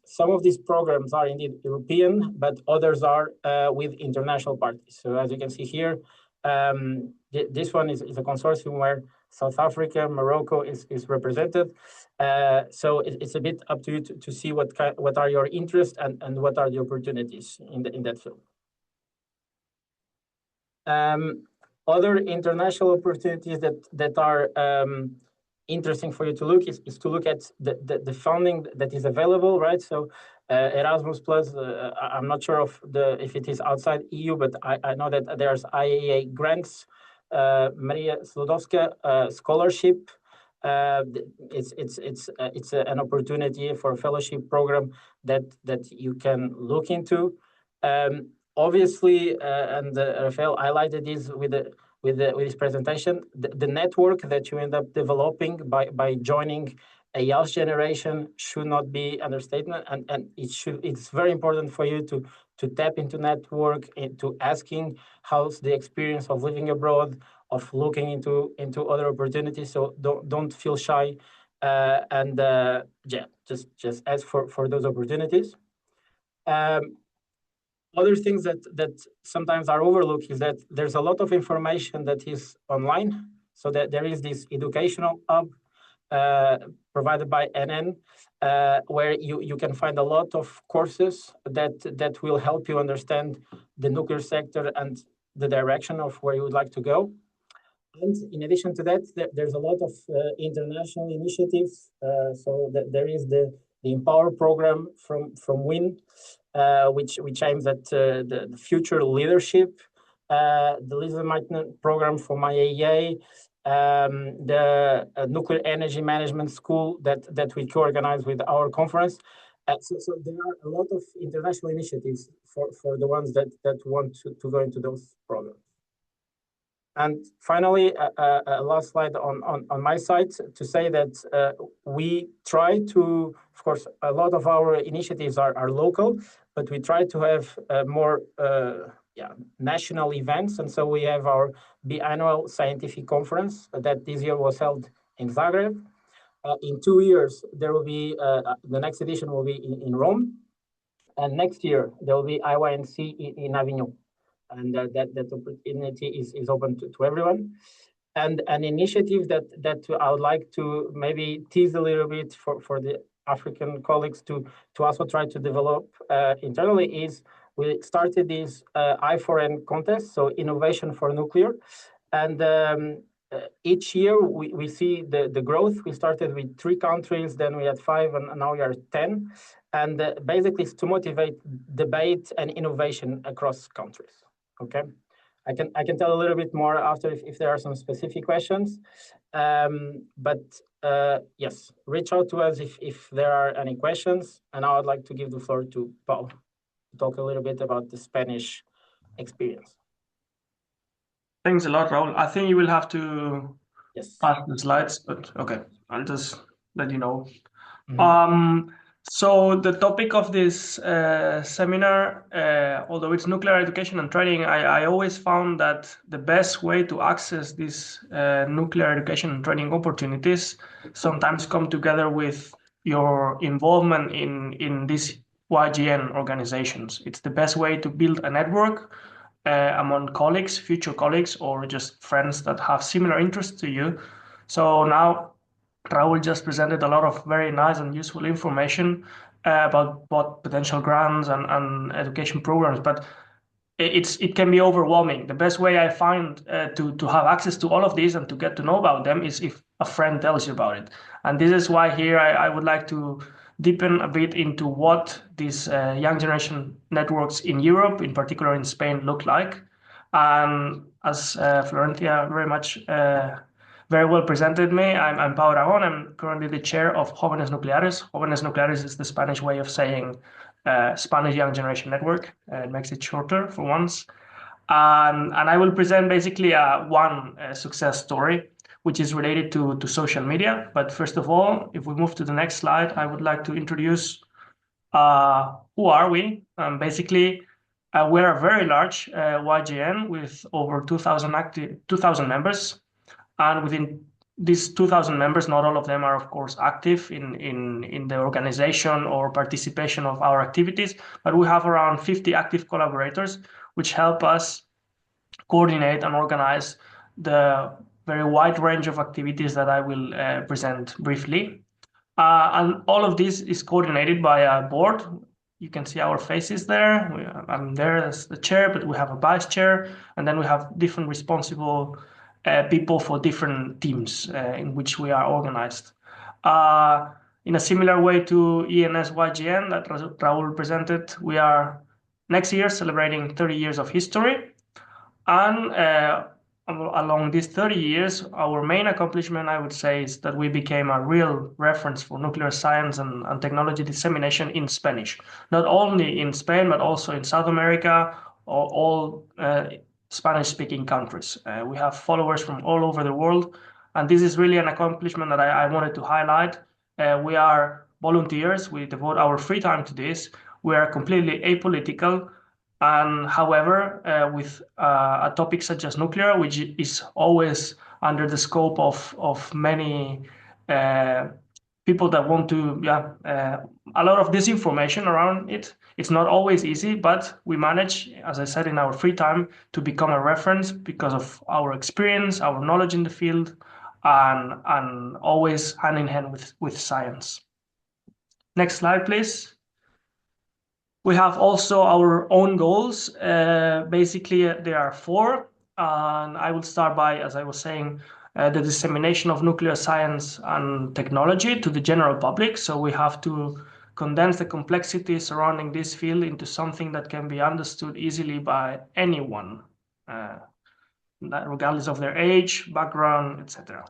Some of these programs are indeed European, but others are with international parties. So as you can see here, this one is a consortium where South Africa, Morocco is represented. So it's a bit up to you to see what are your interests and what are the opportunities in that field. Other international opportunities that are interesting for you to look is to look at the funding that is available, right? So Erasmus Plus, I'm not sure if it is outside EU, but I know that there's IAEA grants, Maria Slodowska scholarship. It's an opportunity for a fellowship program that you can look into. Obviously, and Rafael highlighted this with this presentation, the network that you end up developing by joining a young generation should not be understatement, and it's very important for you to tap into network, into asking how's the experience of living abroad, of looking into other opportunities. So don't feel shy, and just ask for those opportunities. Other things that sometimes are overlooked is that there's a lot of information that is online. So that there is this educational hub provided by NN, where you can find a lot of courses that will help you understand the nuclear sector and the direction of where you would like to go. And in addition to that, there's a lot of international initiatives. So there is the Empower program from WIN, which aims at the future leadership. The Lisa Martin program from IAEA, the Nuclear Energy Management School that we co-organize with our conference. So there are a lot of international initiatives for the ones that want to go into those programs. And finally, a last slide on my side to say that we try to, of course, a lot of our initiatives are local, but we try to have more national events. And so we have our biannual scientific conference that this year was held in Zagreb. In 2 years, there will be, the next edition will be in Rome. And next year, there will be IYNC in Avignon. And that opportunity is open to everyone. And an initiative that I would like to maybe tease a little bit for the African colleagues to also try to develop internally is we started this I4N contest, so Innovation for Nuclear. And each year we see the growth. We started with 3 countries, then we had 5, and now we are 10. And basically it's to motivate debate and innovation across countries. Okay, I can tell a little bit more after if there are some specific questions. But yes, reach out to us if there are any questions. And I would like to give the floor to Paul to talk a little bit about the Spanish experience.
Thanks a lot, Raul. I think you will have to
pass
the slides, but okay, I'll just let you know. Mm-hmm. So the topic of this seminar, although it's nuclear education and training, I always found that the best way to access these nuclear education and training opportunities sometimes come together with your involvement in these YGN organizations. It's the best way to build a network among colleagues, future colleagues, or just friends that have similar interests to you. So now Raul just presented a lot of very nice and useful information about what potential grants and education programs, but it can be overwhelming. The best way I find to have access to all of these and to get to know about them is if a friend tells you about it. And this is why here I would like to deepen a bit into what these young generation networks in Europe, in particular in Spain, look like. And as Florencia very well presented me, I'm Pau Aragón. I'm currently the chair of Jóvenes Nucleares. Jóvenes Nucleares is the Spanish way of saying Spanish Young Generation Network. It makes it shorter for once. And I will present basically one success story, which is related to social media. But first of all, if we move to the next slide, I would like to introduce who are we. Basically, we're a very large YGN with over 2,000 members. And within these 2,000 members, not all of them are, of course, active in the organization or participation of our activities, but we have around 50 active collaborators, which help us coordinate and organize the very wide range of activities that I will present briefly. And all of this is coordinated by a board. You can see our faces there. I'm there as the chair, but we have a vice chair, and then we have different responsible people for different teams in which we are organized. In a similar way to ENS-YGN that Raúl presented, we are next year celebrating 30 years of history. And along these 30 years, our main accomplishment, I would say, is that we became a real reference for nuclear science and technology dissemination in Spanish, not only in Spain, but also in South America or all Spanish-speaking countries. We have followers from all over the world, and this is really an accomplishment that I wanted to highlight. We are volunteers. We devote our free time to this. We are completely apolitical. And however, with a topic such as nuclear, which is always under the scope of many people that want to, a lot of disinformation around it. It's not always easy, but we manage, as I said, in our free time to become a reference because of our experience, our knowledge in the field, and always hand in hand with science. Next slide, please. We have also our own goals. Basically, there are 4. And I will start by, as I was saying, the dissemination of nuclear science and technology to the general public. So we have to condense the complexity surrounding this field into something that can be understood easily by anyone, regardless of their age, background, etc.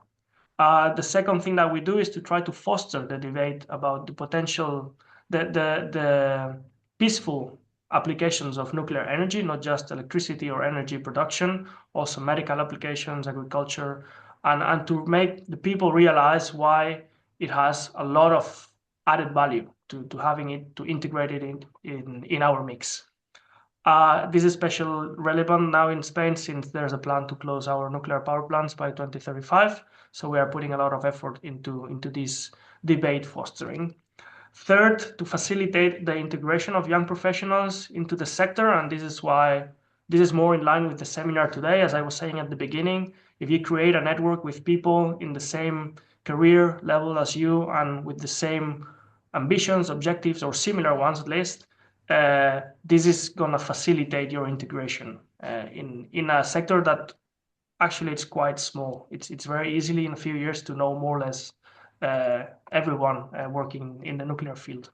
The second thing that we do is to try to foster the debate about the potential, the peaceful applications of nuclear energy, not just electricity or energy production, also medical applications, agriculture, and to make the people realize why it has a lot of added value to having it, to integrate it in our mix. This is especially relevant now in Spain since there's a plan to close our nuclear power plants by 2035. So we are putting a lot of effort into this debate fostering. Third, to facilitate the integration of young professionals into the sector, and this is why this is more in line with the seminar today. As I was saying at the beginning, if you create a network with people in the same career level as you and with the same ambitions, objectives, or similar ones at least, this is going to facilitate your integration in a sector that actually it's quite small. It's very easily in a few years to know more or less everyone working in the nuclear field.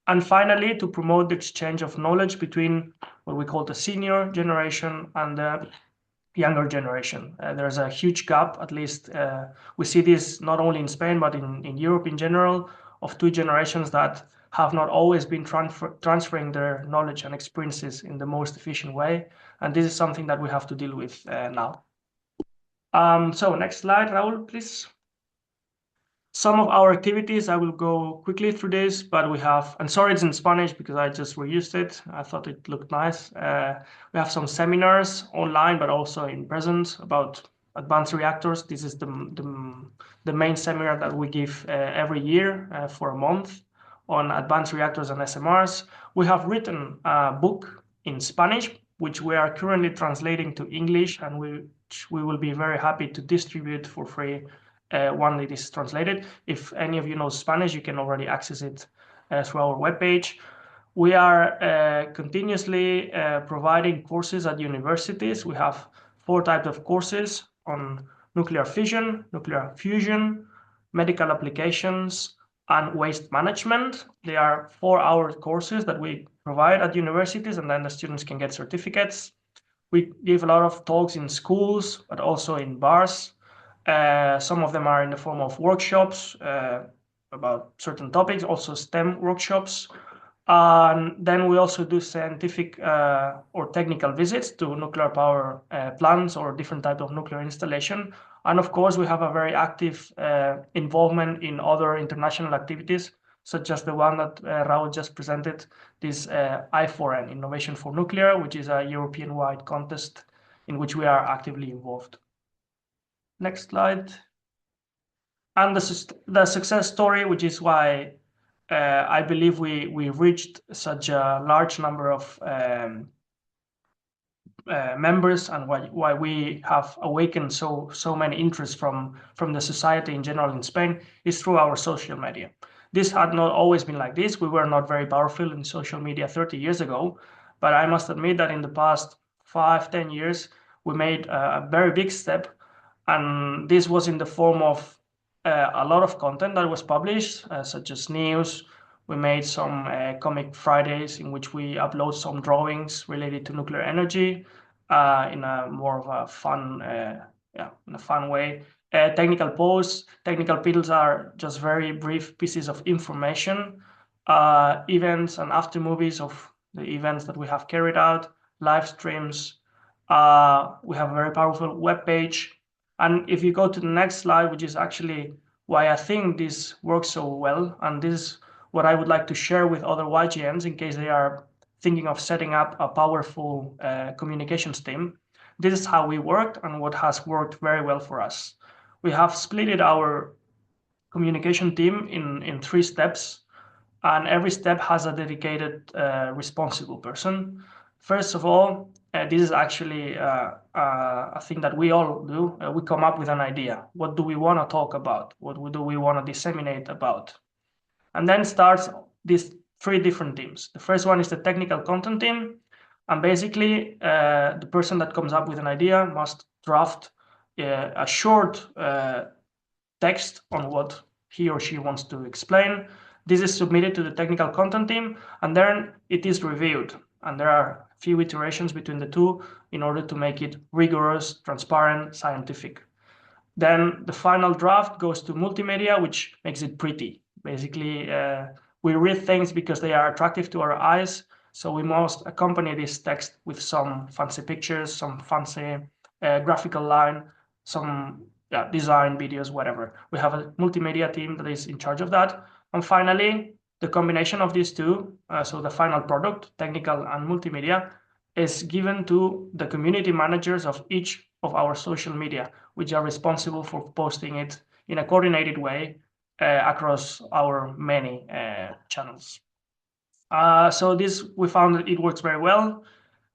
And finally, to promote the exchange of knowledge between what we call the senior generation and the younger generation. There's a huge gap, at least we see this not only in Spain, but in Europe in general, of 2 generations that have not always been transferring their knowledge and experiences in the most efficient way. And this is something that we have to deal with now. So next slide, Raúl, please. Some of our activities, I will go quickly through this, but we have, and sorry it's in Spanish because I just reused it. I thought it looked nice. We have some seminars online, but also in presence about advanced reactors. This is the main seminar that we give every year for a month on advanced reactors and SMRs. We have written a book in Spanish, which we are currently translating to English, and we will be very happy to distribute for free when it is translated. If any of you know Spanish, you can already access it through our webpage. We are continuously providing courses at universities. We have 4 types of courses on nuclear fission, nuclear fusion, medical applications, and waste management. They are 4-hour courses that we provide at universities, and then the students can get certificates. We give a lot of talks in schools, but also in bars. Some of them are in the form of workshops about certain topics, also STEM workshops. And then we also do scientific or technical visits to nuclear power plants or different type of nuclear installation. And of course, we have a very active involvement in other international activities, such as the one that Raul just presented, this I4N, Innovation for Nuclear, which is a European-wide contest in which we are actively involved. Next slide. And the success story, which is why I believe we reached such a large number of members, and why we have awakened so many interests from the society in general in Spain, is through our social media. This had not always been like this. We were not very powerful in social media 30 years ago, but I must admit that in the past 5-10 years, we made a very big step, and this was in the form of a lot of content that was published, such as news. We made some Comic Fridays in which we upload some drawings related to nuclear energy in a more of a fun, in a fun way. Technical posts, technical pieces are just very brief pieces of information. Events and after movies of the events that we have carried out, live streams. We have a very powerful web page. And if you go to the next slide, which is actually why I think this works so well, and this is what I would like to share with other YGNs in case they are thinking of setting up a powerful communications team. This is how we worked and what has worked very well for us. We have split our communication team in 3 steps, and every step has a dedicated responsible person. First of all, this is actually a thing that we all do. We come up with an idea. What do we want to talk about? What do we want to disseminate about? And then starts these 3 different teams. The first one is the technical content team. And basically, the person that comes up with an idea must draft a short text on what he or she wants to explain. This is submitted to the technical content team, and then it is reviewed. And there are a few iterations between the 2 in order to make it rigorous, transparent, scientific. Then the final draft goes to multimedia, which makes it pretty. Basically, we read things because they are attractive to our eyes, so we must accompany this text with some fancy pictures, some fancy graphical line, some design videos, whatever. We have a multimedia team that is in charge of that. And finally, the combination of these 2, so the final product, technical and multimedia, is given to the community managers of each of our social media, which are responsible for posting it in a coordinated way across our many channels. So this, we found that it works very well,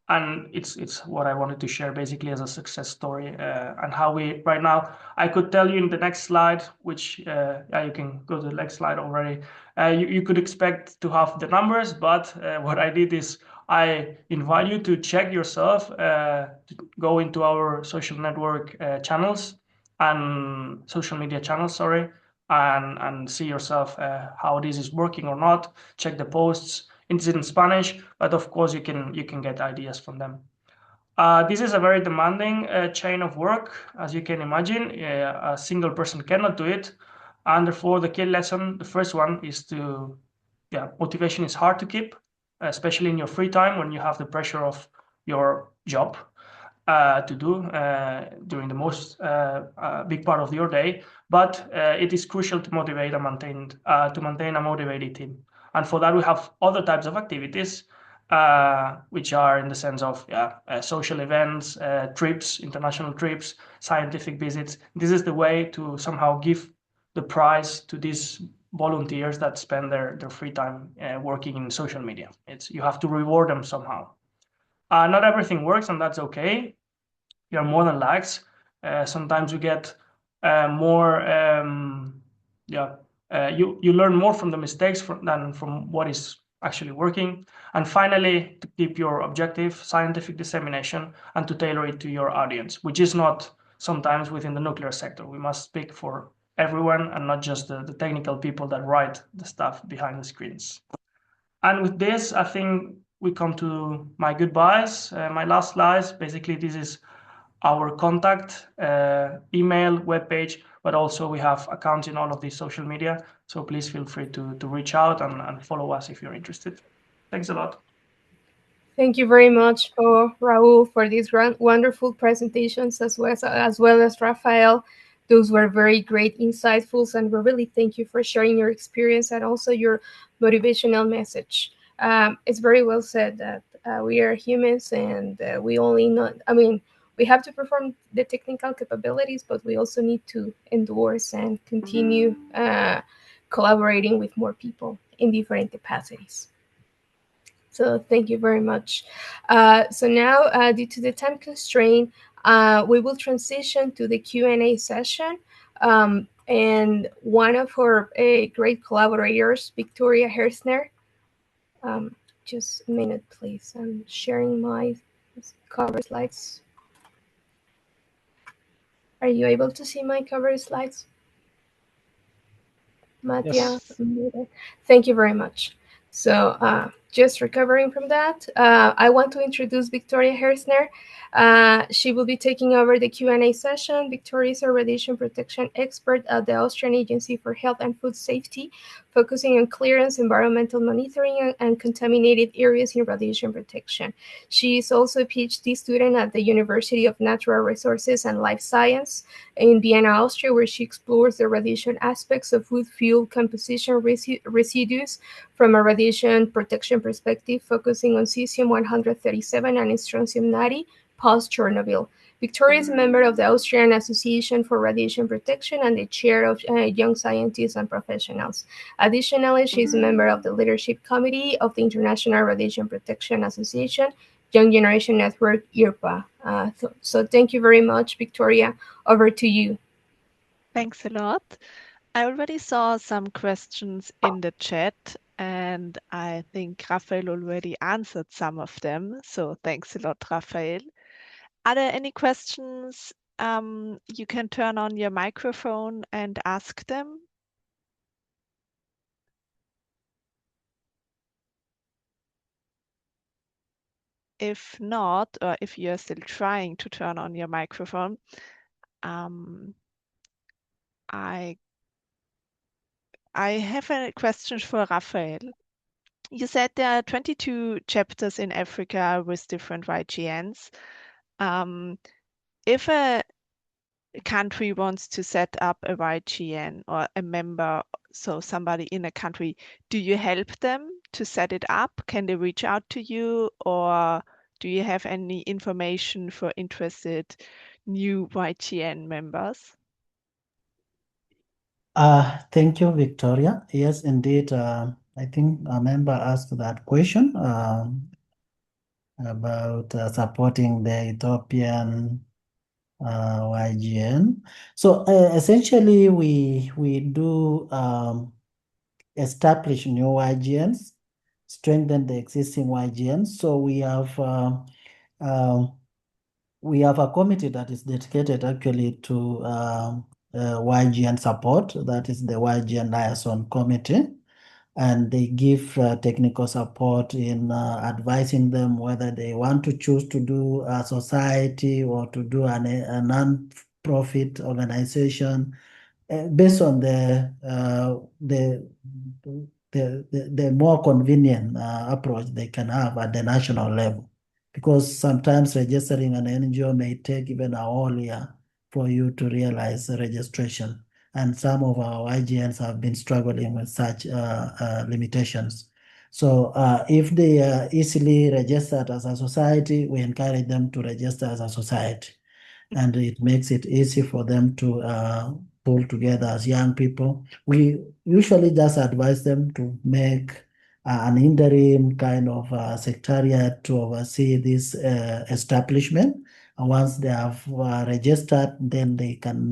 and it's what I wanted to share basically as a success story, and how we right now. I could tell you in the next slide, which you can go to the next slide already. You could expect to have the numbers, but what I did is I invite you to check yourself, to go into our social network channels and social media channels, sorry, and see yourself how this is working or not. Check the posts. It's in Spanish, but of course you can get ideas from them. This is a very demanding chain of work, as you can imagine. A single person cannot do it, and therefore the key lesson, the first one, is to, motivation is hard to keep, especially in your free time when you have the pressure of your job to do during the most big part of your day. But it is crucial to motivate and maintain a motivated team. And for that, we have other types of activities, which are in the sense of social events, trips, international trips, scientific visits. This is the way to somehow give the prize to these volunteers that spend their free time working in social media. You have to reward them somehow. Not everything works, and that's okay. You are more than likes. Sometimes you get more. You learn more from the mistakes than from what is actually working. And finally, to keep your objective, scientific dissemination, and to tailor it to your audience, which is not sometimes within the nuclear sector. We must speak for everyone and not just the technical people that write the stuff behind the screens. And with this, I think we come to my goodbyes. My last slides, basically this is our contact, email, webpage, but also we have accounts in all of these social media. So please feel free to reach out and follow us if you're interested. Thanks a lot.
Thank you very much, Raul, for these wonderful presentations, as well as Rafael. Those were very great, insightful, and we really thank you for sharing your experience and also your motivational message. It's very well said that we are humans and we only not, I mean, we have to perform the technical capabilities, but we also need to endorse and continue collaborating with more people in different capacities. So thank you very much. So now, due to the time constraint, we will transition to the Q&A session. And one of our great collaborators, Victoria Hersner. Just a minute, please. I'm sharing my cover slides. Are you able to see my cover slides? Mattia?
Yes.
Thank you very much. So just recovering from that, I want to introduce Victoria Hersner. She will be taking over the Q&A session. Victoria is a radiation protection expert at the Austrian Agency for Health and Food Safety, focusing on clearance, environmental monitoring, and contaminated areas in radiation protection. She is also a PhD student at the University of Natural Resources and Life Science in Vienna, Austria, where she explores the radiation aspects of food fuel composition residues from a radiation protection perspective, focusing on cesium-137 and strontium-90 post-Chernobyl. Victoria is a member of the Austrian Association for Radiation Protection and the chair of Young Scientists and Professionals. Additionally, she is a member of the leadership committee of the International Radiation Protection Association, Young Generation Network, IRPA. So thank you very much, Victoria. Over to you.
Thanks a lot. I already saw some questions in the chat, and I think Rafael already answered some of them. So thanks a lot, Rafael. Are there any questions? You can turn on your microphone and ask them. If not, or if you're still trying to turn on your microphone, I have a question for Rafael. You said there are 22 chapters in Africa with different YGNs. If a country wants to set up a YGN or a member, so somebody in a country, do you help them to set it up? Can they reach out to you, or do you have any information for interested new YGN members?
Thank you, Victoria. Yes, indeed. I think a member asked that question about supporting the Ethiopian YGN. So essentially, we do establish new YGNs, strengthen the existing YGNs. So we have a committee that is dedicated actually to YGN support. That is the YGN liaison committee. And they give technical support in advising them whether they want to choose to do a society or to do a non-profit organization based on the more convenient approach they can have at the national level. Because sometimes registering an NGO may take even a whole year for you to realize the registration. And some of our IGNs have been struggling with such limitations. So if they are easily registered as a society, we encourage them to register as a society. And it makes it easy for them to pull together as young people. We usually just advise them to make an interim kind of secretariat to oversee this establishment. And once they have registered, then they can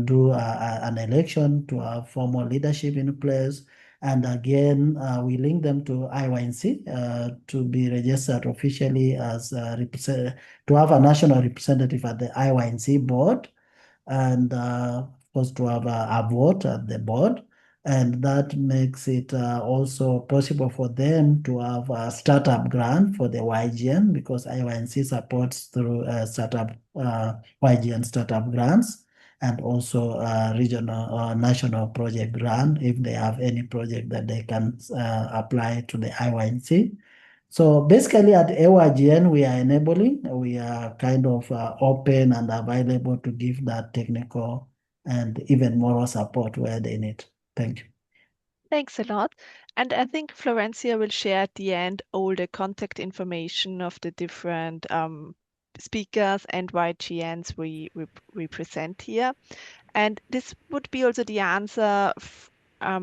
do an election to have formal leadership in place, And again, we link them to IYNC to be registered officially as to have a national representative at the IYNC board, and of course to have a vote at the board. And that makes it also possible for them to have a startup grant for the YGN, because IYNC supports through startup YGN startup grants, and also regional or national project grant if they have any project that they can apply to the IYNC. So basically at AYGN, we are enabling, we are kind of open and available to give that technical and even moral support where they need. Thank you.
Thanks a lot. And I think Florencia will share at the end all the contact information of the different speakers and YGNs we present here. And this would be also the answer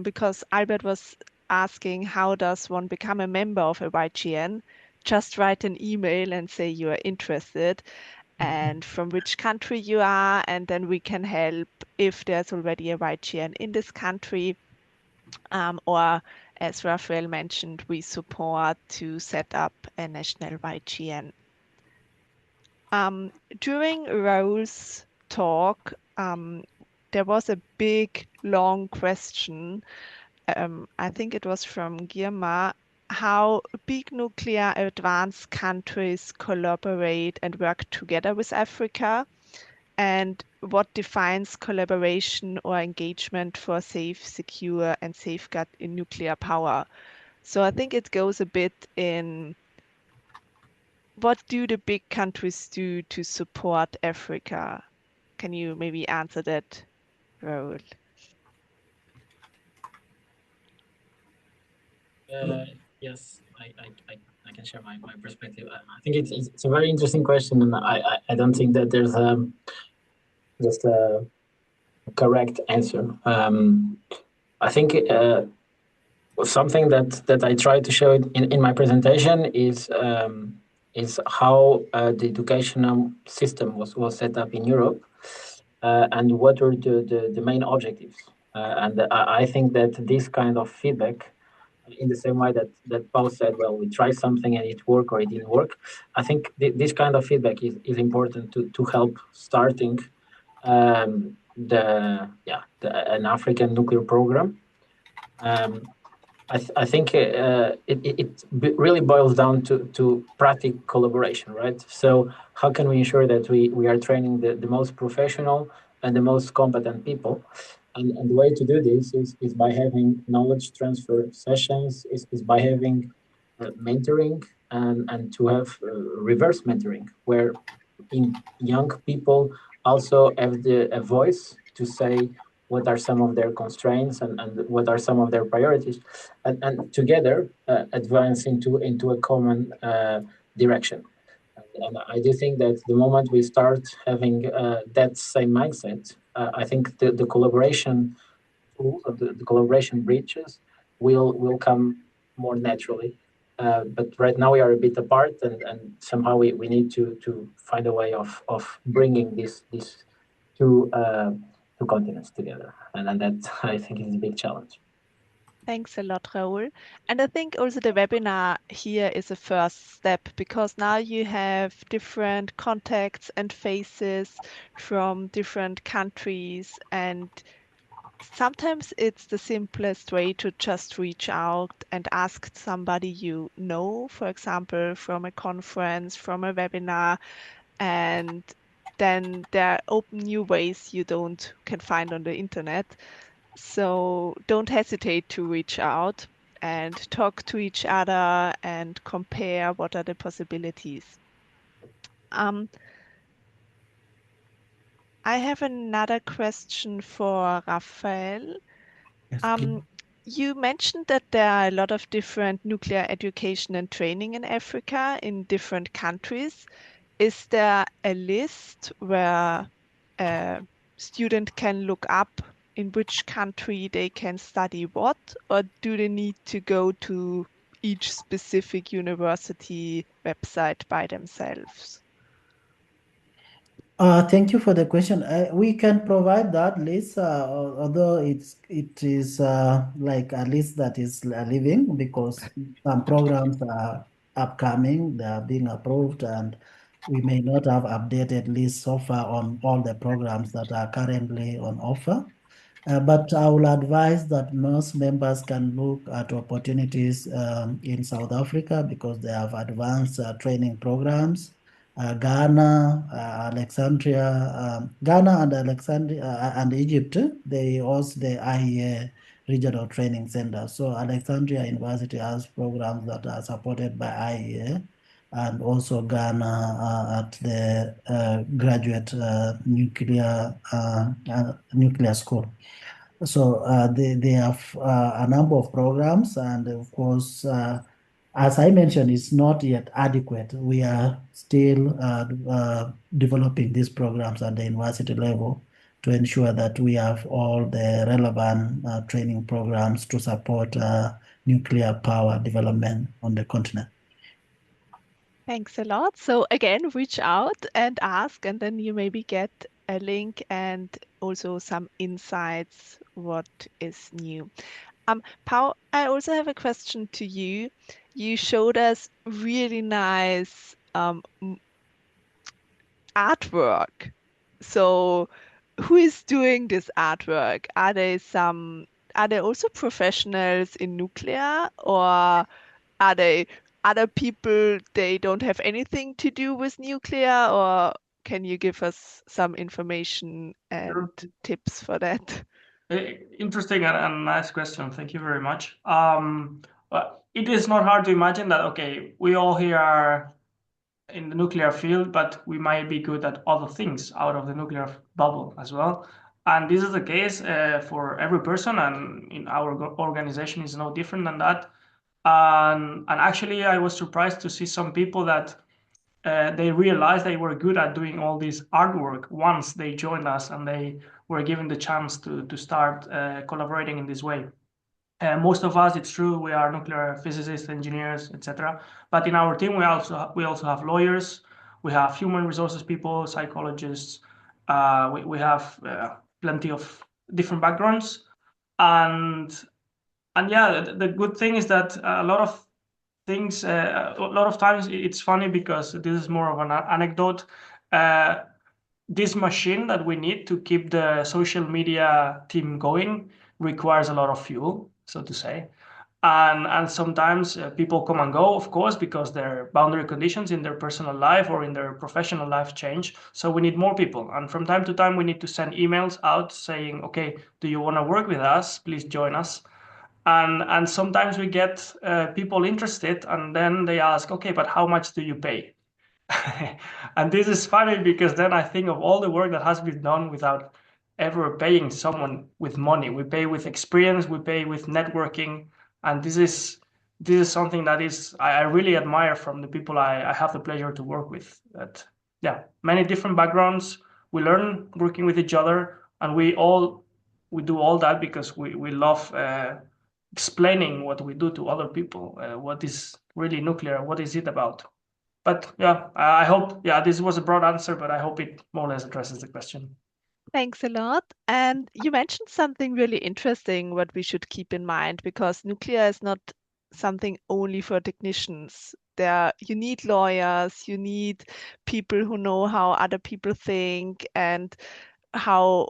because Albert was asking, how does one become a member of a YGN? Just write an email and say you are interested and from which country you are, and then we can help if there's already a YGN in this country. Or as Raphael mentioned, we support to set up a national YGN. During Raul's talk, there was a big, long question. I think it was from Girma, how big nuclear advanced countries collaborate and work together with Africa, and what defines collaboration or engagement for safe, secure, and safeguard in nuclear power. So I think it goes a bit in what do the big countries do to support Africa? Can you maybe answer that, Raul?
Yes, I can share my perspective. I think it's a very interesting question, and I don't think that there's just a correct answer. I think something that I try to show in my presentation is how the educational system was set up in Europe, and what were the main objectives. And I think that this kind of feedback, in the same way that Paul said, well, we tried something and it worked or it didn't work. I think this kind of feedback is important to help starting an African nuclear program. I think it really boils down to practical collaboration, right? So how can we ensure that we are training the most professional and the most competent people? And the way to do this is by having knowledge transfer sessions, is by having mentoring, and to have reverse mentoring, where young people also have a voice to say what are some of their constraints and what are some of their priorities, and together advance into a common direction. And I do think that the moment we start having that same mindset, I think the collaboration tools, or the collaboration breaches will come more naturally. But right now we are a bit apart, and somehow we need to find a way of bringing these two continents together, and that I think is a big challenge.
Thanks a lot, Raul. And I think also the webinar here is a first step, because now you have different contacts and faces from different countries, and sometimes it's the simplest way to just reach out and ask somebody you know, for example, from a conference, from a webinar, and then there are open new ways you can find on the internet. So don't hesitate to reach out and talk to each other and compare what are the possibilities. I have another question for Raphael.
Yes,
You mentioned that there are a lot of different nuclear education and training in Africa in different countries. Is there a list where a student can look up in which country they can study what, or do they need to go to each specific university website by themselves?
Thank you for the question. We can provide that list, although it is like a list that is living, because some programs are upcoming, they are being approved, and we may not have updated lists so far on all the programs that are currently on offer. But I will advise that most members can look at opportunities in South Africa, because they have advanced training programs. Ghana, Ghana and Alexandria and Egypt, they host the IEA Regional Training Center. So Alexandria University has programs that are supported by IEA, and also Ghana at the graduate nuclear school. So they have a number of programs, and of course, as I mentioned, it's not yet adequate. We are still developing these programs at the university level to ensure that we have all the relevant training programs to support nuclear power development on the continent.
Thanks a lot. So again, reach out and ask, and then you maybe get a link and also some insights what is new. Pau, I also have a question to you. You showed us really nice artwork. So who is doing this artwork? Are they also professionals in nuclear, or are they other people, they don't have anything to do with nuclear, or can you give us some information and tips for that?
Interesting and nice question. Thank you very much. It is not hard to imagine that, okay, we all here are in the nuclear field, but we might be good at other things out of the nuclear bubble as well. And this is the case for every person, and in our organization is no different than that. And actually, I was surprised to see some people that they realized they were good at doing all this artwork once they joined us and they were given the chance to start collaborating in this way. Most of us, it's true, we are nuclear physicists, engineers, etc. But in our team, we also have lawyers, we have human resources people, psychologists. We have plenty of different backgrounds, and yeah, the good thing is that a lot of things, a lot of times it's funny because this is more of an anecdote. This machine that we need to keep the social media team going requires a lot of fuel, so to say. And sometimes people come and go, of course, because their boundary conditions in their personal life or in their professional life change. So we need more people. And from time to time, we need to send emails out saying, okay, do you want to work with us? Please join us. And sometimes we get people interested, and then they ask, okay, but how much do you pay? And this is funny because then I think of all the work that has been done without ever paying someone with money. We pay with experience, we pay with networking, and this is something that is I really admire from the people I have the pleasure to work with. That yeah, many different backgrounds. We learn working with each other, and we do all that because we love explaining what we do to other people. What is really nuclear? What is it about? But yeah, I hope, yeah, this was a broad answer, but I hope it more or less addresses the question.
Thanks a lot. And you mentioned something really interesting, what we should keep in mind, because nuclear is not something only for technicians. You need lawyers, you need people who know how other people think and how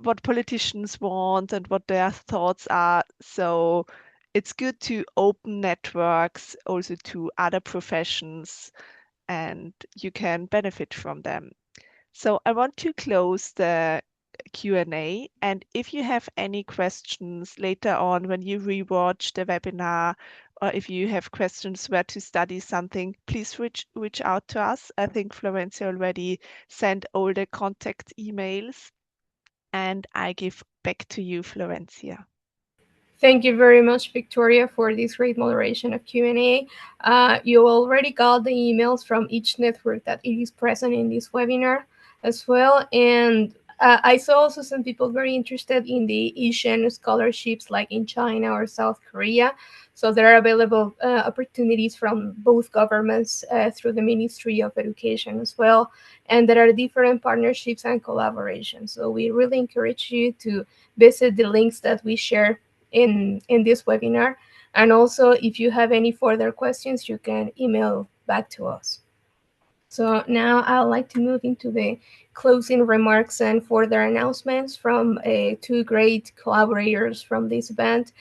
what politicians want and what their thoughts are. So it's good to open networks also to other professions, and you can benefit from them. So I want to close the Q&A, and if you have any questions later on when you rewatch the webinar, or if you have questions where to study something, please reach out to us. I think Florencia already sent all the contact emails, and I give back to you, Florencia.
Thank you very much, Victoria, for this great moderation of Q&A. You already got the emails from each network that it is present in this webinar as well. And I saw also some people very interested in the Asian scholarships, like in China or South Korea. So there are available opportunities from both governments through the Ministry of Education as well. And there are different partnerships and collaborations. So we really encourage you to visit the links that we share in this webinar. And also, if you have any further questions, you can email back to us. So now I'd like to move into the closing remarks and further announcements from two great collaborators from this event.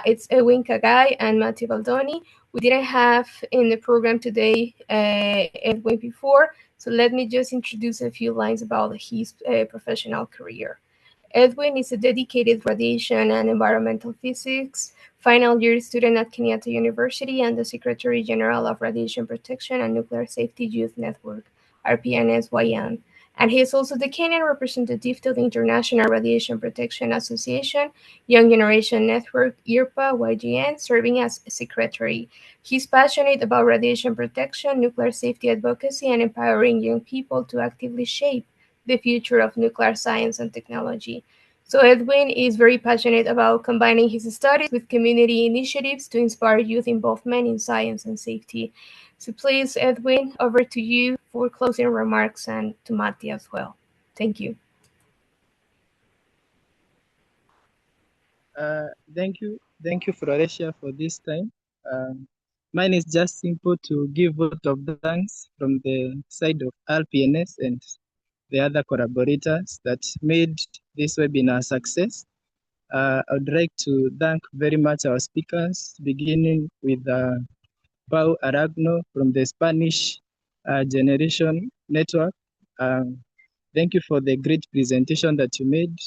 It's Edwin Kagai and Matthew Baldoni. We didn't have in the program today Edwin before, so let me just introduce a few lines about his professional career. Edwin is a dedicated radiation and environmental physics final year student at Kenyatta University and the Secretary General of Radiation Protection and Nuclear Safety Youth Network, RPNS-YN. And he is also the Kenyan representative to the International Radiation Protection Association, Young Generation Network, ENS-YGN, serving as secretary. He's passionate about radiation protection, nuclear safety advocacy, and empowering young people to actively shape the future of nuclear science and technology. So Edwin is very passionate about combining his studies with community initiatives to inspire youth involvement in science and safety. So please, Edwin, over to you for closing remarks and to Matti as well. Thank you.
Thank you, Florencia, for this time. Mine is just simple to give vote of thanks from the side of RPNS and the other collaborators that made this webinar a success. I would like to thank very much our speakers, beginning with Pau Aragno from the Spanish Generation Network. Thank you for the great presentation that you made,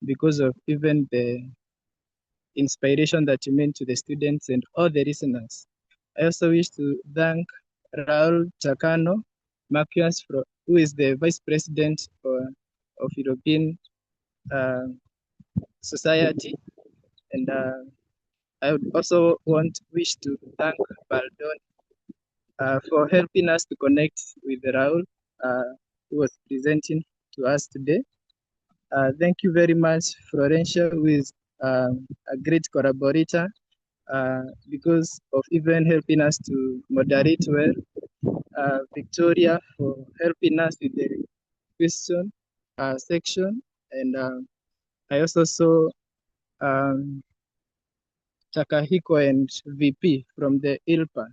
because of even the inspiration that you meant to the students and all the listeners. I also wish to thank Raul Chacano Marquez, who is the Vice President of European Society. And I would also wish to thank Baldon for helping us to connect with Raul, who was presenting to us today. Thank you very much, Florencia, who is a great collaborator, because of even helping us to moderate well. Victoria for helping us with the question section. And I also saw Takahiko and VP from the ILPA,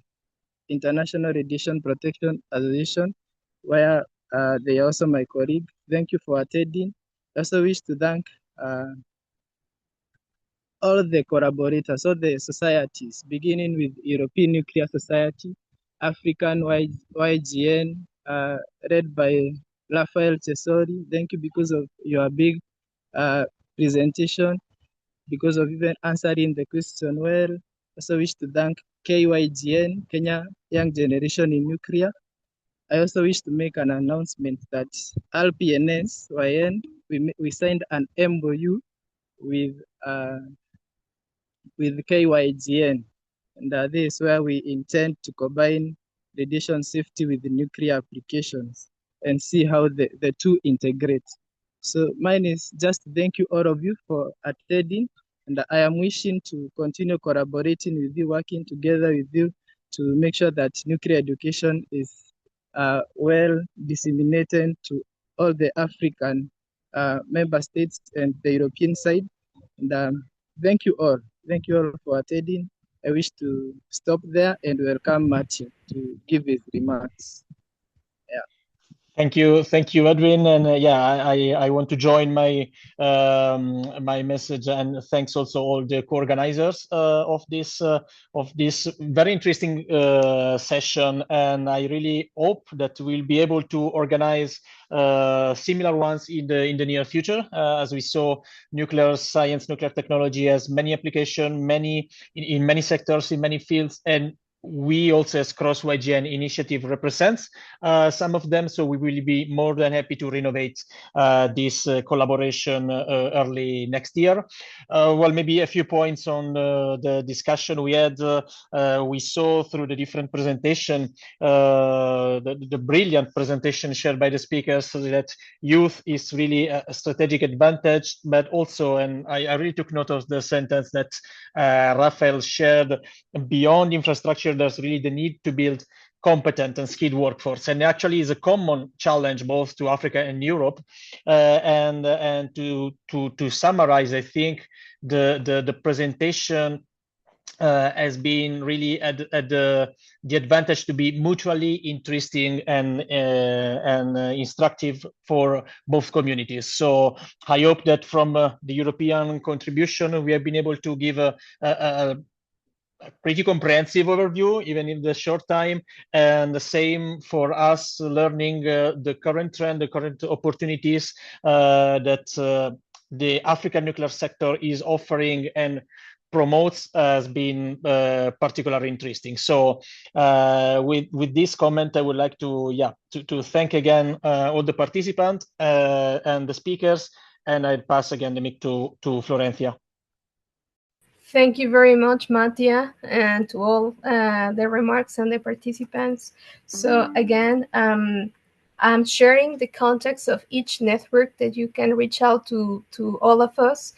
International Radiation Protection Association, where they are also my colleague. Thank you for attending. I also wish to thank all the collaborators, all the societies, beginning with European Nuclear Society, African YGN, led by Rafael Tesori. Thank you because of your big presentation, because of even answering the question well. Also wish to thank KYGN, Kenya Young Generation in Nuclear. I also wish to make an announcement that RPNS-YN, we signed an MOU with KYGN, and this is where we intend to combine radiation safety with the nuclear applications and see how the two integrate. So mine is just thank you all of you for attending, and I am wishing to continue collaborating with you, working together with you to make sure that nuclear education is well disseminated to all the African member states and the European side. And thank you all. Thank you all for attending. I wish to stop there and welcome Matthew to give his remarks.
Thank you, Edwin, and I want to join my my message, and thanks also all the co-organizers of this very interesting session, and I really hope that we'll be able to organize similar ones in the near future. As we saw, nuclear science, nuclear technology has many applications, in many sectors, in many fields, and we also as Cross-YGN initiative represents some of them, so we will be more than happy to renovate this collaboration early next year. Well, maybe a few points on the discussion we had. We saw through the different presentation, the brilliant presentation shared by the speakers, that youth is really a strategic advantage, but also, and I really took note of the sentence that Rafael shared, beyond infrastructure, there's really the need to build competent and skilled workforce, and actually is a common challenge both to Africa and Europe. And to summarize, I think the presentation has been really at the advantage to be mutually interesting and instructive for both communities. So I hope that from the European contribution, we have been able to give a pretty comprehensive overview, even in the short time, and the same for us learning the current trend, the current opportunities that the African nuclear sector is offering and promotes has been particularly interesting. So with this comment, I would like to thank again all the participants and the speakers, and I pass again the mic to Florencia.
Thank you very much, Mattia, and to all the remarks and the participants. So again, I'm sharing the context of each network that you can reach out to all of us,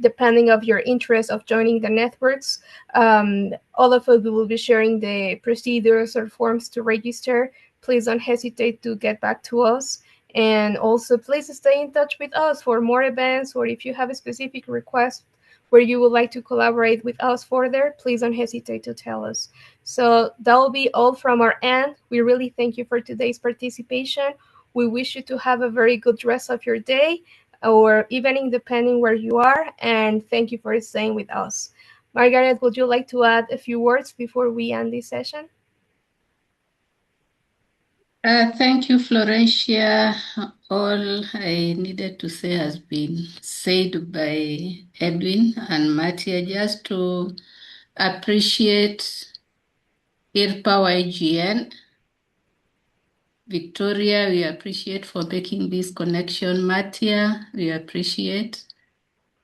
depending of your interest of joining the networks. All of us will be sharing the procedures or forms to register. Please don't hesitate to get back to us. And also, please stay in touch with us for more events, or if you have a specific request where you would like to collaborate with us further, please don't hesitate to tell us. So that will be all from our end. We really thank you for today's participation. We wish you to have a very good rest of your day or evening, depending where you are. And thank you for staying with us. Margaret, would you like to add a few words before we end this session?
Thank you, Florencia. All I needed to say has been said by Edwin and Mattia. Just to appreciate ENS-YGN. Victoria, we appreciate for making this connection. Mattia, we appreciate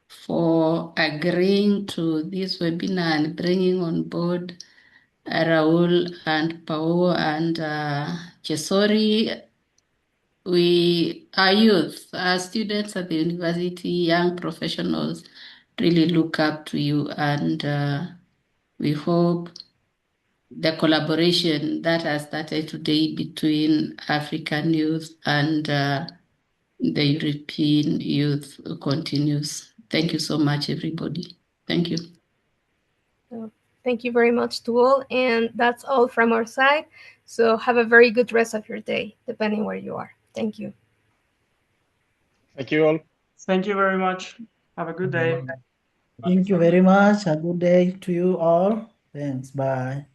for agreeing to this webinar and bringing on board Raul and Pao and Chesori. We, our youth, our students at the university, young professionals, really look up to you, and we hope the collaboration that has started today between African youth and the European youth continues. Thank you so much, everybody. Thank you.
Thank you very much to all. And that's all from our side. So have a very good rest of your day, depending where you are. Thank you.
Thank you all.
Thank you very much. Have a good day.
Thank you very much. A good day to you all. Thanks. Bye.